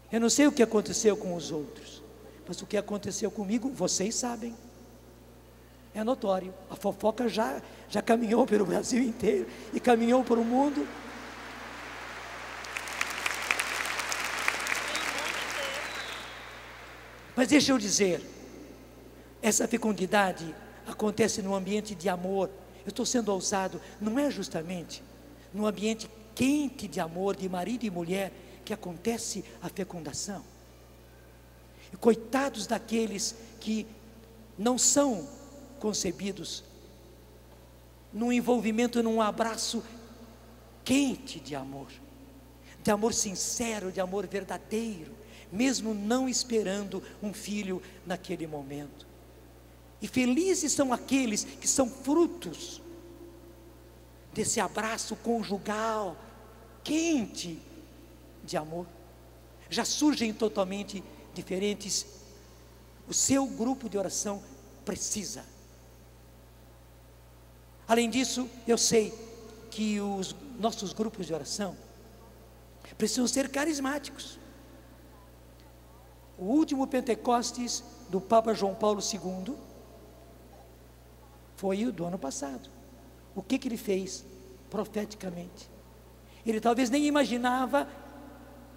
Eu não sei o que aconteceu com os outros, mas o que aconteceu comigo, vocês sabem. É notório. A fofoca já caminhou pelo Brasil inteiro e caminhou para o mundo. Mas deixa eu dizer, essa fecundidade acontece num ambiente de amor. Eu estou sendo ousado, não é justamente num ambiente quente de amor, de marido e mulher, que acontece a fecundação. E coitados daqueles que não são concebidos num envolvimento, num abraço quente de amor sincero, de amor verdadeiro, mesmo não esperando um filho naquele momento. E felizes são aqueles que são frutos desse abraço conjugal quente de amor. Já surgem totalmente diferentes. O seu grupo de oração precisa. Além disso, eu sei que os nossos grupos de oração precisam ser carismáticos. O último Pentecostes do Papa João Paulo II foi o do ano passado. O que ele fez profeticamente? Ele talvez nem imaginava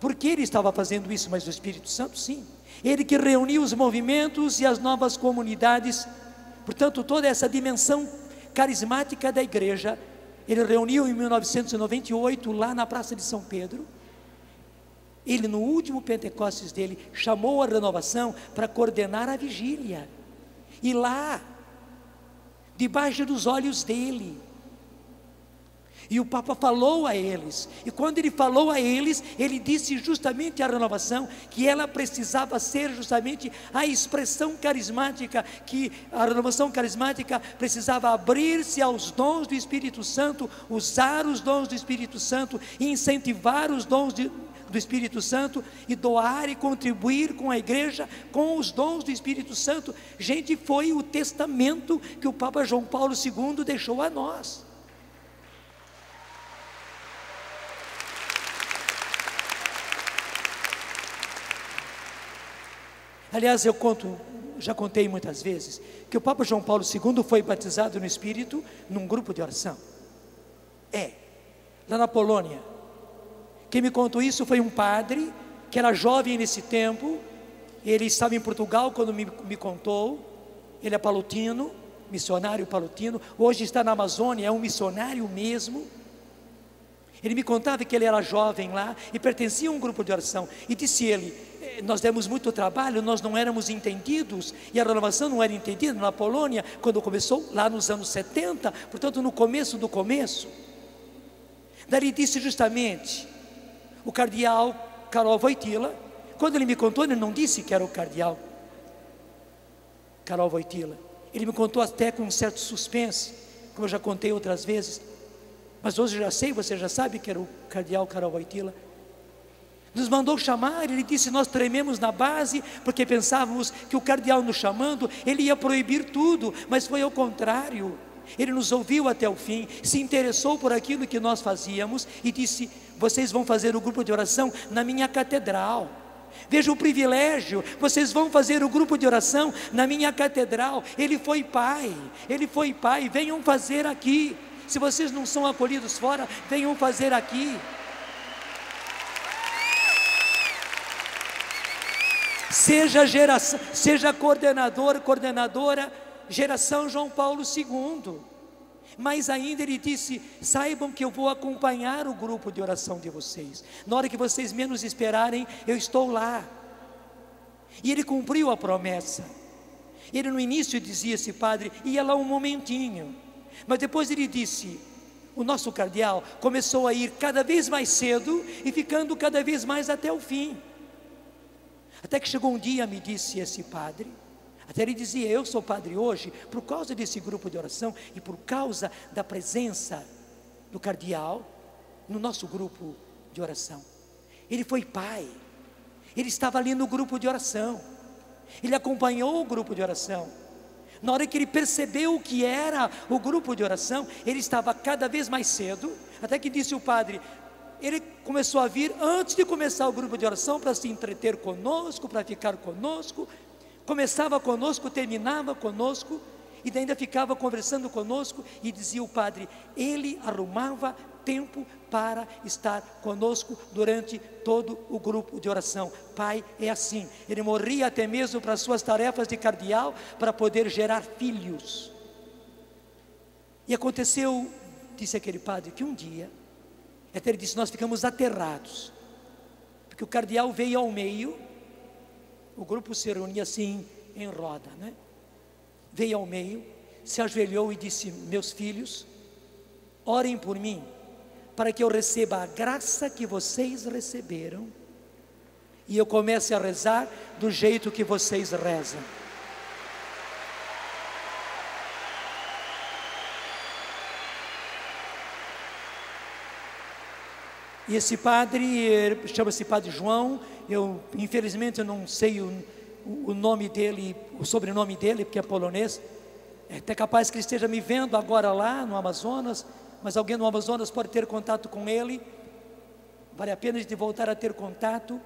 por que ele estava fazendo isso, mas o Espírito Santo sim. Ele que reuniu os movimentos e as novas comunidades, portanto toda essa dimensão carismática da igreja, ele reuniu em 1998 lá na Praça de São Pedro. Ele no último Pentecostes dele chamou a renovação para coordenar a vigília, e lá debaixo dos olhos dele, e o Papa falou a eles, e quando ele falou a eles, ele disse justamente à renovação, que ela precisava ser justamente a expressão carismática, que a renovação carismática precisava abrir-se aos dons do Espírito Santo, usar os dons do Espírito Santo, e incentivar os dons do Espírito Santo, e doar e contribuir com a igreja, com os dons do Espírito Santo. Gente, foi o testamento que o Papa João Paulo II deixou a nós. Aliás, já contei muitas vezes, que o Papa João Paulo II foi batizado no Espírito num grupo de oração. Lá na Polônia. Quem me contou isso foi um padre, que era jovem nesse tempo. Ele estava em Portugal quando me contou. Ele é palutino, missionário palutino. Hoje está na Amazônia, é um missionário mesmo. Ele me contava que ele era jovem lá e pertencia a um grupo de oração. E disse ele: nós demos muito trabalho, nós não éramos entendidos, e a renovação não era entendida na Polônia, quando começou lá nos anos 70, portanto no começo do começo. Daí ele disse justamente, o cardeal Karol Wojtyła, quando ele me contou, ele não disse que era o cardeal Karol Wojtyła, ele me contou até com um certo suspense, como eu já contei outras vezes, mas hoje eu já sei, você já sabe que era o cardeal Karol Wojtyła. Nos mandou chamar, ele disse, nós trememos na base, porque pensávamos que o cardeal nos chamando, ele ia proibir tudo, mas foi ao contrário. Ele nos ouviu até o fim, se interessou por aquilo que nós fazíamos e disse, vocês vão fazer o grupo de oração na minha catedral. Veja o privilégio, vocês vão fazer o grupo de oração na minha catedral. Ele foi pai, venham fazer aqui. Se vocês não são acolhidos fora, venham fazer aqui. Seja coordenador, coordenadora, geração João Paulo II. Mas ainda ele disse, saibam que eu vou acompanhar o grupo de oração de vocês. Na hora que vocês menos esperarem, eu estou lá. E ele cumpriu a promessa. Ele no início dizia, esse padre, ia lá um momentinho. Mas depois ele disse, o nosso cardeal começou a ir cada vez mais cedo e ficando cada vez mais até o fim. Até que chegou um dia, me disse esse padre, Até ele dizia: eu sou padre hoje por causa desse grupo de oração e por causa da presença do cardeal no nosso grupo de oração. Ele foi pai, ele estava ali no grupo de oração, ele acompanhou o grupo de oração. Na hora que ele percebeu o que era o grupo de oração, ele estava cada vez mais cedo, até que disse o padre, ele começou a vir antes de começar o grupo de oração para se entreter conosco, para ficar conosco. Começava conosco, terminava conosco e ainda ficava conversando conosco. E dizia o padre, ele arrumava tempo para estar conosco durante todo o grupo de oração. Pai é assim, ele morria até mesmo para suas tarefas de cardeal, para poder gerar filhos. E aconteceu, disse aquele padre, que um dia, até ele disse, nós ficamos aterrados, porque o cardeal veio ao meio. O grupo se reunia assim em roda, né? Veio ao meio, se ajoelhou e disse, meus filhos, orem por mim, para que eu receba a graça que vocês receberam, e eu comece a rezar do jeito que vocês rezam. E esse padre, chama-se Padre João, eu infelizmente eu não sei o nome dele, o sobrenome dele, porque é polonês. É até capaz que ele esteja me vendo agora lá no Amazonas, mas alguém no Amazonas pode ter contato com ele. Vale a pena de voltar a ter contato.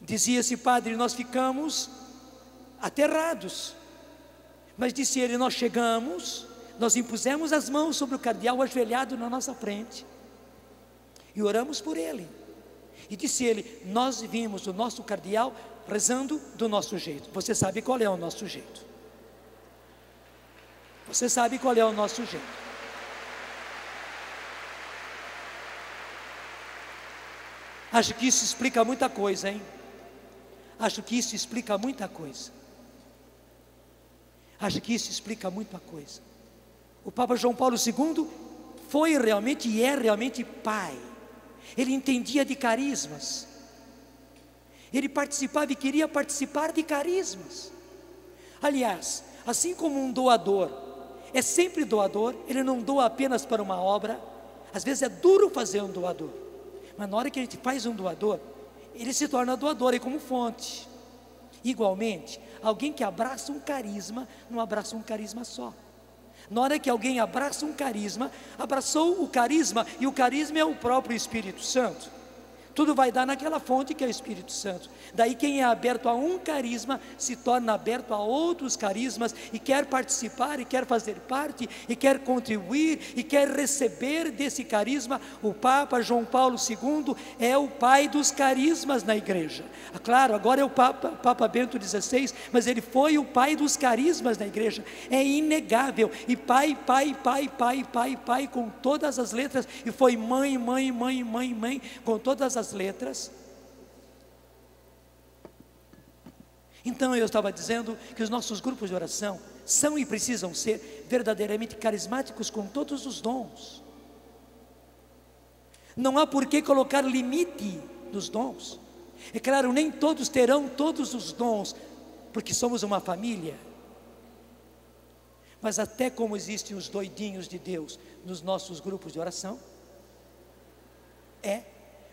Dizia esse padre, nós ficamos aterrados, mas disse ele, nós chegamos, nós impusemos as mãos sobre o cardeal ajoelhado na nossa frente e oramos por ele. E disse ele, nós vimos o nosso cardeal rezando do nosso jeito. Você sabe qual é o nosso jeito? Você sabe qual é o nosso jeito? Acho que isso explica muita coisa, hein? Acho que isso explica muita coisa. Acho que isso explica muita coisa. O Papa João Paulo II foi realmente e é realmente pai. Ele entendia de carismas. Ele participava e queria participar de carismas. Aliás, assim como um doador é sempre doador, ele não doa apenas para uma obra. Às vezes é duro fazer um doador, mas na hora que a gente faz um doador, ele se torna doador, é como fonte. Igualmente, alguém que abraça um carisma, não abraça um carisma só. Na hora que alguém abraça um carisma, abraçou o carisma, e o carisma é o próprio Espírito Santo. Tudo vai dar naquela fonte que é o Espírito Santo. Daí quem é aberto a um carisma, se torna aberto a outros carismas, e quer participar, e quer fazer parte, e quer contribuir, e quer receber desse carisma. O Papa João Paulo II é o pai dos carismas na igreja. Claro, agora é o Papa Bento XVI, mas ele foi o pai dos carismas na igreja. É inegável. E pai, com todas as letras, e foi mãe, com todas as letras. Então eu estava dizendo que os nossos grupos de oração são e precisam ser verdadeiramente carismáticos com todos os dons. Não há por que colocar limite nos dons. É claro, nem todos terão todos os dons, porque somos uma família. Mas até como existem os doidinhos de Deus nos nossos grupos de oração,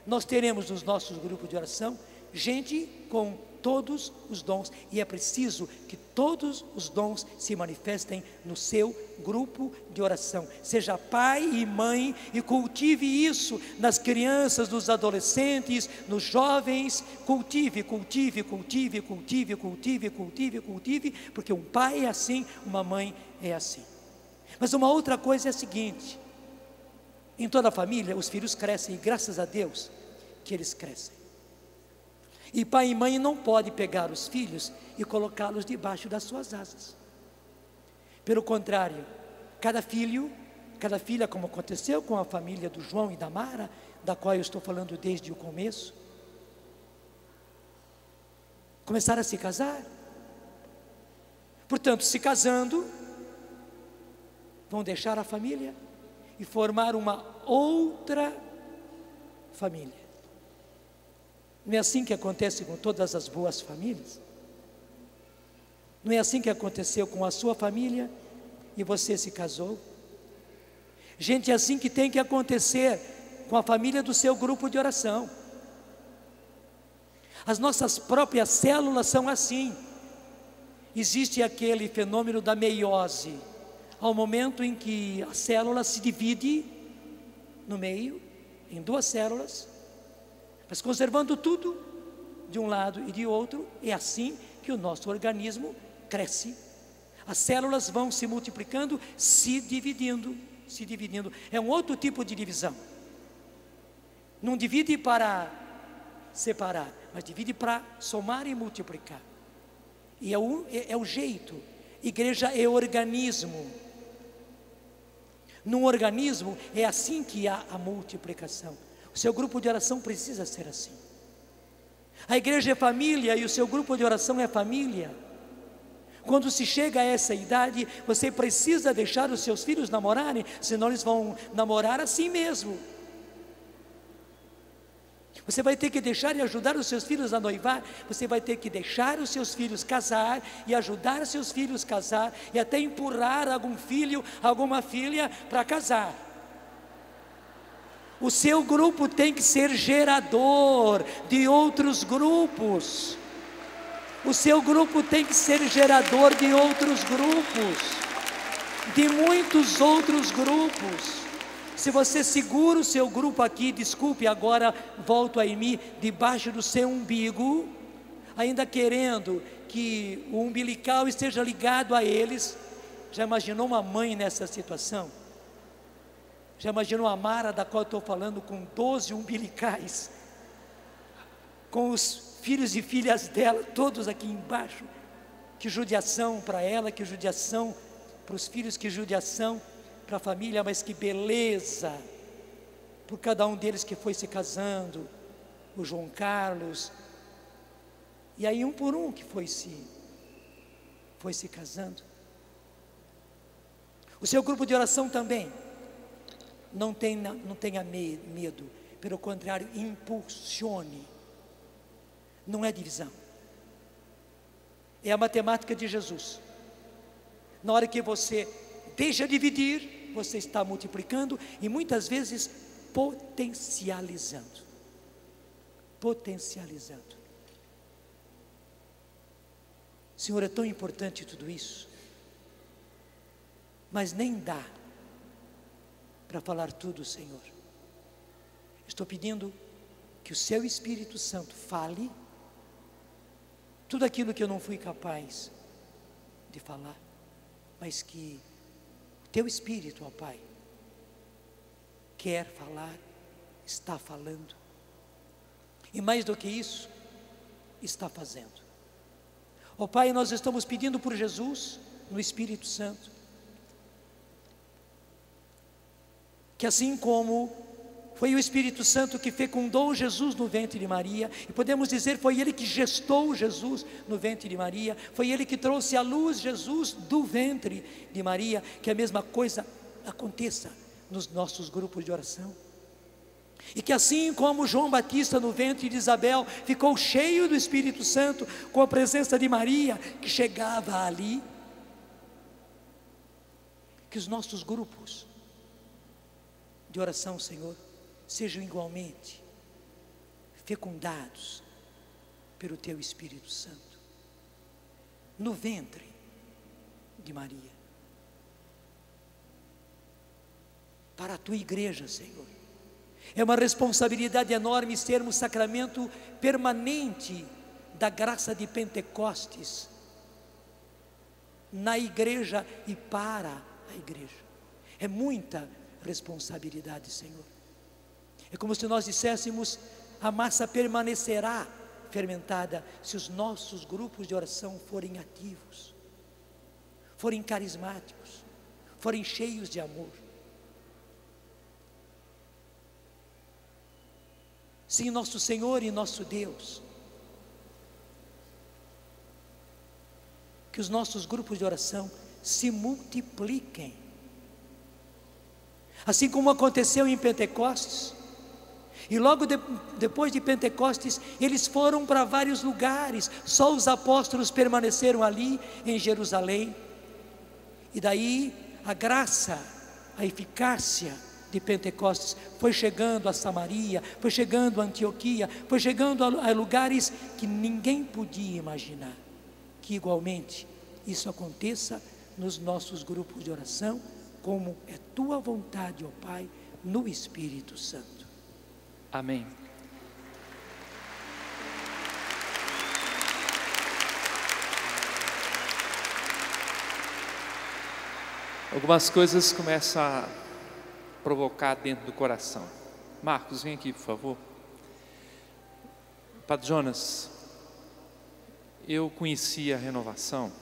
nós teremos nos nossos grupos de oração gente com todos os dons, e é preciso que todos os dons se manifestem no seu grupo de oração. Seja pai e mãe e cultive isso nas crianças, nos adolescentes, nos jovens. Cultive, porque um pai é assim, uma mãe é assim. Mas uma outra coisa é a seguinte: em toda família os filhos crescem, e graças a Deus que eles crescem. E pai e mãe não podem pegar os filhos e colocá-los debaixo das suas asas. Pelo contrário, cada filho, cada filha, como aconteceu com a família do João e da Mara, da qual eu estou falando desde o começo, começaram a se casar. Portanto, se casando, vão deixar a família e formar uma outra família. Não é assim que acontece com todas as boas famílias? Não é assim que aconteceu com a sua família e você se casou? Gente, é assim que tem que acontecer com a família do seu grupo de oração. As nossas próprias células são assim. Existe aquele fenômeno da meiose, ao momento em que a célula se divide no meio, em duas células, mas conservando tudo de um lado e de outro. É assim que o nosso organismo cresce. As células vão se multiplicando, se dividindo. É um outro tipo de divisão. Não divide para separar, mas divide para somar e multiplicar. E é o jeito. Igreja é organismo. Num organismo é assim que há a multiplicação. O seu grupo de oração precisa ser assim. A igreja é família e o seu grupo de oração é família. Quando se chega a essa idade, você precisa deixar os seus filhos namorarem, senão eles vão namorar assim mesmo. Você vai ter que deixar e ajudar os seus filhos a noivar. Você vai ter que deixar os seus filhos casar e ajudar os seus filhos a casar, e até empurrar algum filho, alguma filha para casar. O seu grupo tem que ser gerador de outros grupos. O seu grupo tem que ser gerador de outros grupos, de muitos outros grupos. Se você segura o seu grupo aqui, desculpe, agora volto a mim, debaixo do seu umbigo, ainda querendo que o umbilical esteja ligado a eles. Já imaginou uma mãe nessa situação? Já imaginou a Mara, da qual eu estou falando, com 12 umbilicais, com os filhos e filhas dela, todos aqui embaixo? Que judiação para ela, que judiação para os filhos, que judiação para a família, mas que beleza por cada um deles que foi se casando, o João Carlos, e aí um por um que foi se casando. O seu grupo de oração também, não tenha medo, pelo contrário, impulsione. Não é divisão, é a matemática de Jesus. Na hora que você deixa dividir, você está multiplicando e muitas vezes potencializando. Senhor, é tão importante tudo isso, mas nem dá para falar tudo, Senhor. Estou pedindo que o Seu Espírito Santo fale tudo aquilo que eu não fui capaz de falar, mas que Teu Espírito, ó Pai, quer falar, está falando, e mais do que isso, está fazendo. Ó Pai, nós estamos pedindo por Jesus, no Espírito Santo, que assim como foi o Espírito Santo que fecundou Jesus no ventre de Maria, e podemos dizer, foi Ele que gestou Jesus no ventre de Maria, foi Ele que trouxe à luz Jesus do ventre de Maria, que a mesma coisa aconteça nos nossos grupos de oração. E que assim como João Batista no ventre de Isabel ficou cheio do Espírito Santo com a presença de Maria que chegava ali, que os nossos grupos de oração, Senhor, sejam igualmente fecundados pelo Teu Espírito Santo no ventre de Maria, para a Tua igreja, Senhor. É uma responsabilidade enorme sermos sacramento permanente da graça de Pentecostes na igreja e para a igreja. É muita responsabilidade, Senhor. É como se nós disséssemos: a massa permanecerá fermentada se os nossos grupos de oração forem ativos, forem carismáticos, forem cheios de amor. Sim, nosso Senhor e nosso Deus, que os nossos grupos de oração se multipliquem, assim como aconteceu em Pentecostes. E logo depois de Pentecostes, eles foram para vários lugares, só os apóstolos permaneceram ali em Jerusalém. E daí a graça, a eficácia de Pentecostes foi chegando a Samaria, foi chegando a Antioquia, foi chegando a lugares que ninguém podia imaginar. Que igualmente isso aconteça nos nossos grupos de oração, como é tua vontade, ó Pai, no Espírito Santo.
Amém. Algumas coisas começam a provocar dentro do coração. Marcos, vem aqui, por favor. Padre Jonas, eu conheci a renovação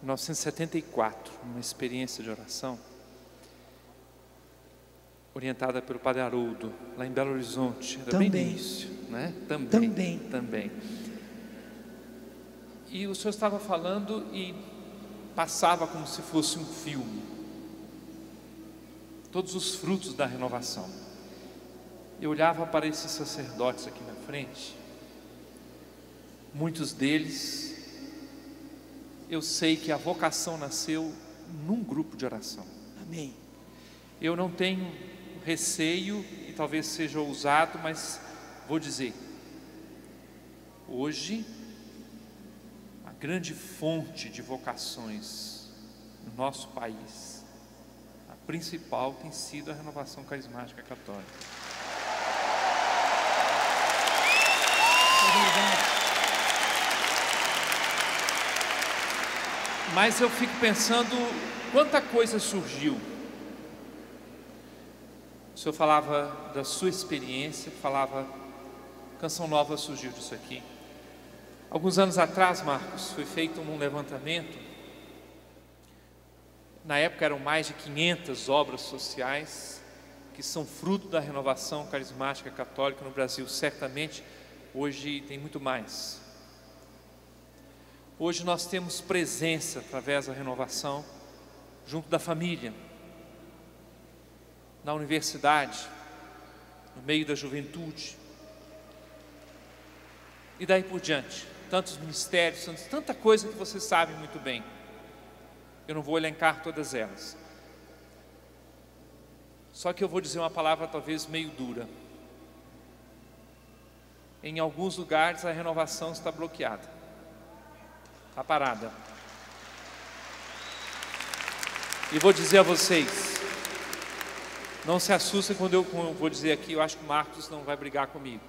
em 1974, numa experiência de oração, orientada pelo Padre Haroldo, lá em Belo Horizonte, era bem no início, né? Também. E o senhor estava falando e passava como se fosse um filme, todos os frutos da renovação. Eu olhava para esses sacerdotes aqui na frente, muitos deles, eu sei que a vocação nasceu num grupo de oração.
Amém.
Eu não tenho receio, e talvez seja ousado, mas vou dizer, hoje, a grande fonte de vocações no nosso país, a principal tem sido a renovação carismática católica.
É verdade.
Mas eu fico pensando, quanta coisa surgiu. O senhor falava da sua experiência, falava, Canção Nova surgiu disso aqui. Alguns anos atrás, Marcos, foi feito um levantamento. Na época eram mais de 500 obras sociais que são fruto da renovação carismática católica no Brasil. Certamente, hoje tem muito mais. Hoje nós temos presença através da renovação junto da família, na universidade, no meio da juventude, e daí por diante, tantos ministérios, tanta coisa que vocês sabem muito bem. Eu não vou elencar todas elas, só que eu vou dizer uma palavra talvez meio dura. Em alguns lugares a renovação está bloqueada, está parada. E vou dizer a vocês, não se assustem quando eu vou dizer aqui, eu acho que o Marcos não vai brigar comigo.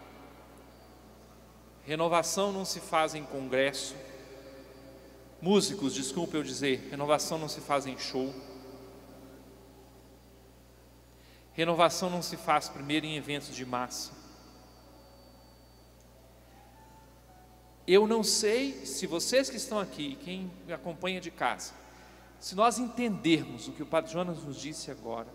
Renovação não se faz em congresso. Músicos, desculpa eu dizer, renovação não se faz em show. Renovação não se faz primeiro em eventos de massa. Eu não sei se vocês que estão aqui, quem me acompanha de casa, se nós entendermos o que o Padre Jonas nos disse agora,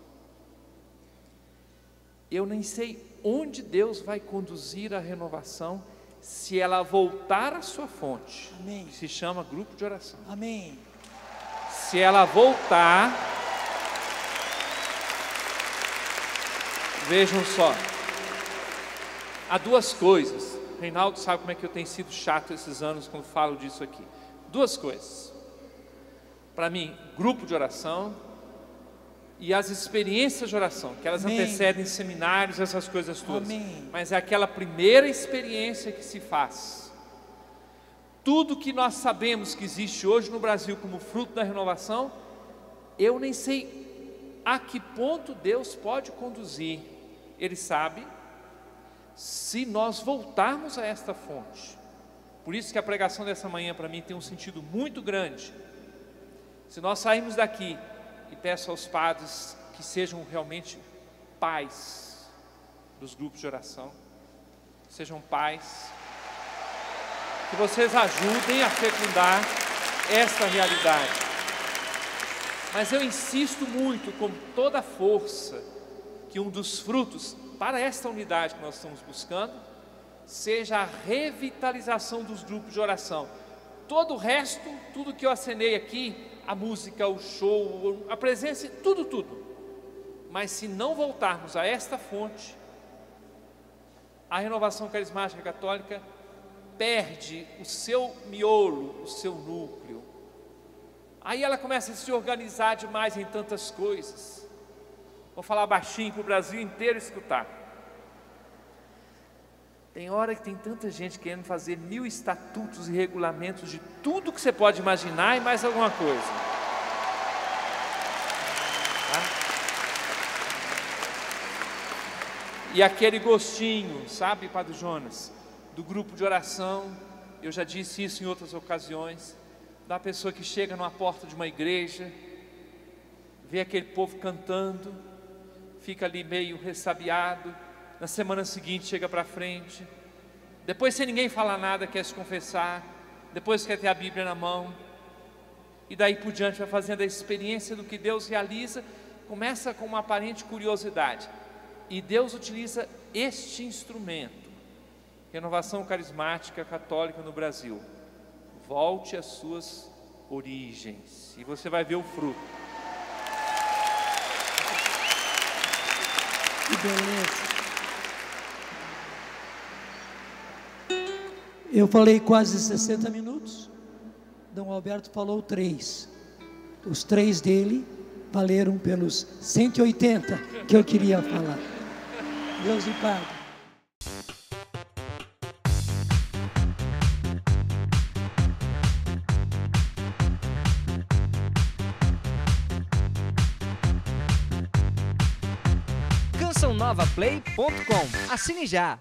eu nem sei onde Deus vai conduzir a renovação, se ela voltar à sua fonte.
Amém.
Que se chama grupo de oração.
Amém.
Se ela voltar, vejam só, há duas coisas. Reinaldo sabe como é que eu tenho sido chato esses anos quando falo disso aqui. Duas coisas. Para mim, grupo de oração e as experiências de oração, que elas antecedem seminários, essas coisas todas.
Amém.
Mas é aquela primeira experiência que se faz. Tudo que nós sabemos que existe hoje no Brasil como fruto da renovação, eu nem sei a que ponto Deus pode conduzir. Ele sabe, se nós voltarmos a esta fonte. Por isso que a pregação dessa manhã para mim tem um sentido muito grande. Se nós sairmos daqui, e peço aos padres que sejam realmente pais dos grupos de oração, sejam pais, que vocês ajudem a fecundar esta realidade. Mas eu insisto muito, com toda a força, que um dos frutos para esta unidade que nós estamos buscando seja a revitalização dos grupos de oração. Todo o resto, tudo que eu acenei aqui, a música, o show, a presença, tudo. Mas se não voltarmos a esta fonte, a renovação carismática católica perde o seu miolo, o seu núcleo. Aí ela começa a se organizar demais em tantas coisas. Vou falar baixinho para o Brasil inteiro escutar. Tem hora que tem tanta gente querendo fazer 1000 estatutos e regulamentos de tudo que você pode imaginar e mais alguma coisa. Tá? E aquele gostinho, sabe, Padre Jonas, do grupo de oração, eu já disse isso em outras ocasiões, da pessoa que chega numa porta de uma igreja, vê aquele povo cantando, fica ali meio ressabiado, na semana seguinte chega para frente, depois sem ninguém falar nada quer se confessar, depois quer ter a Bíblia na mão, e daí por diante vai fazendo a experiência do que Deus realiza, começa com uma aparente curiosidade, e Deus utiliza este instrumento, renovação carismática católica no Brasil. Volte às suas origens e você vai ver o fruto.
Que beleza. Eu falei quase 60 minutos, Dom Alberto falou 3. Os 3 dele valeram pelos 180 que eu queria falar. Deus lhe pague.
CançãoNovaPlay.com. Assine já!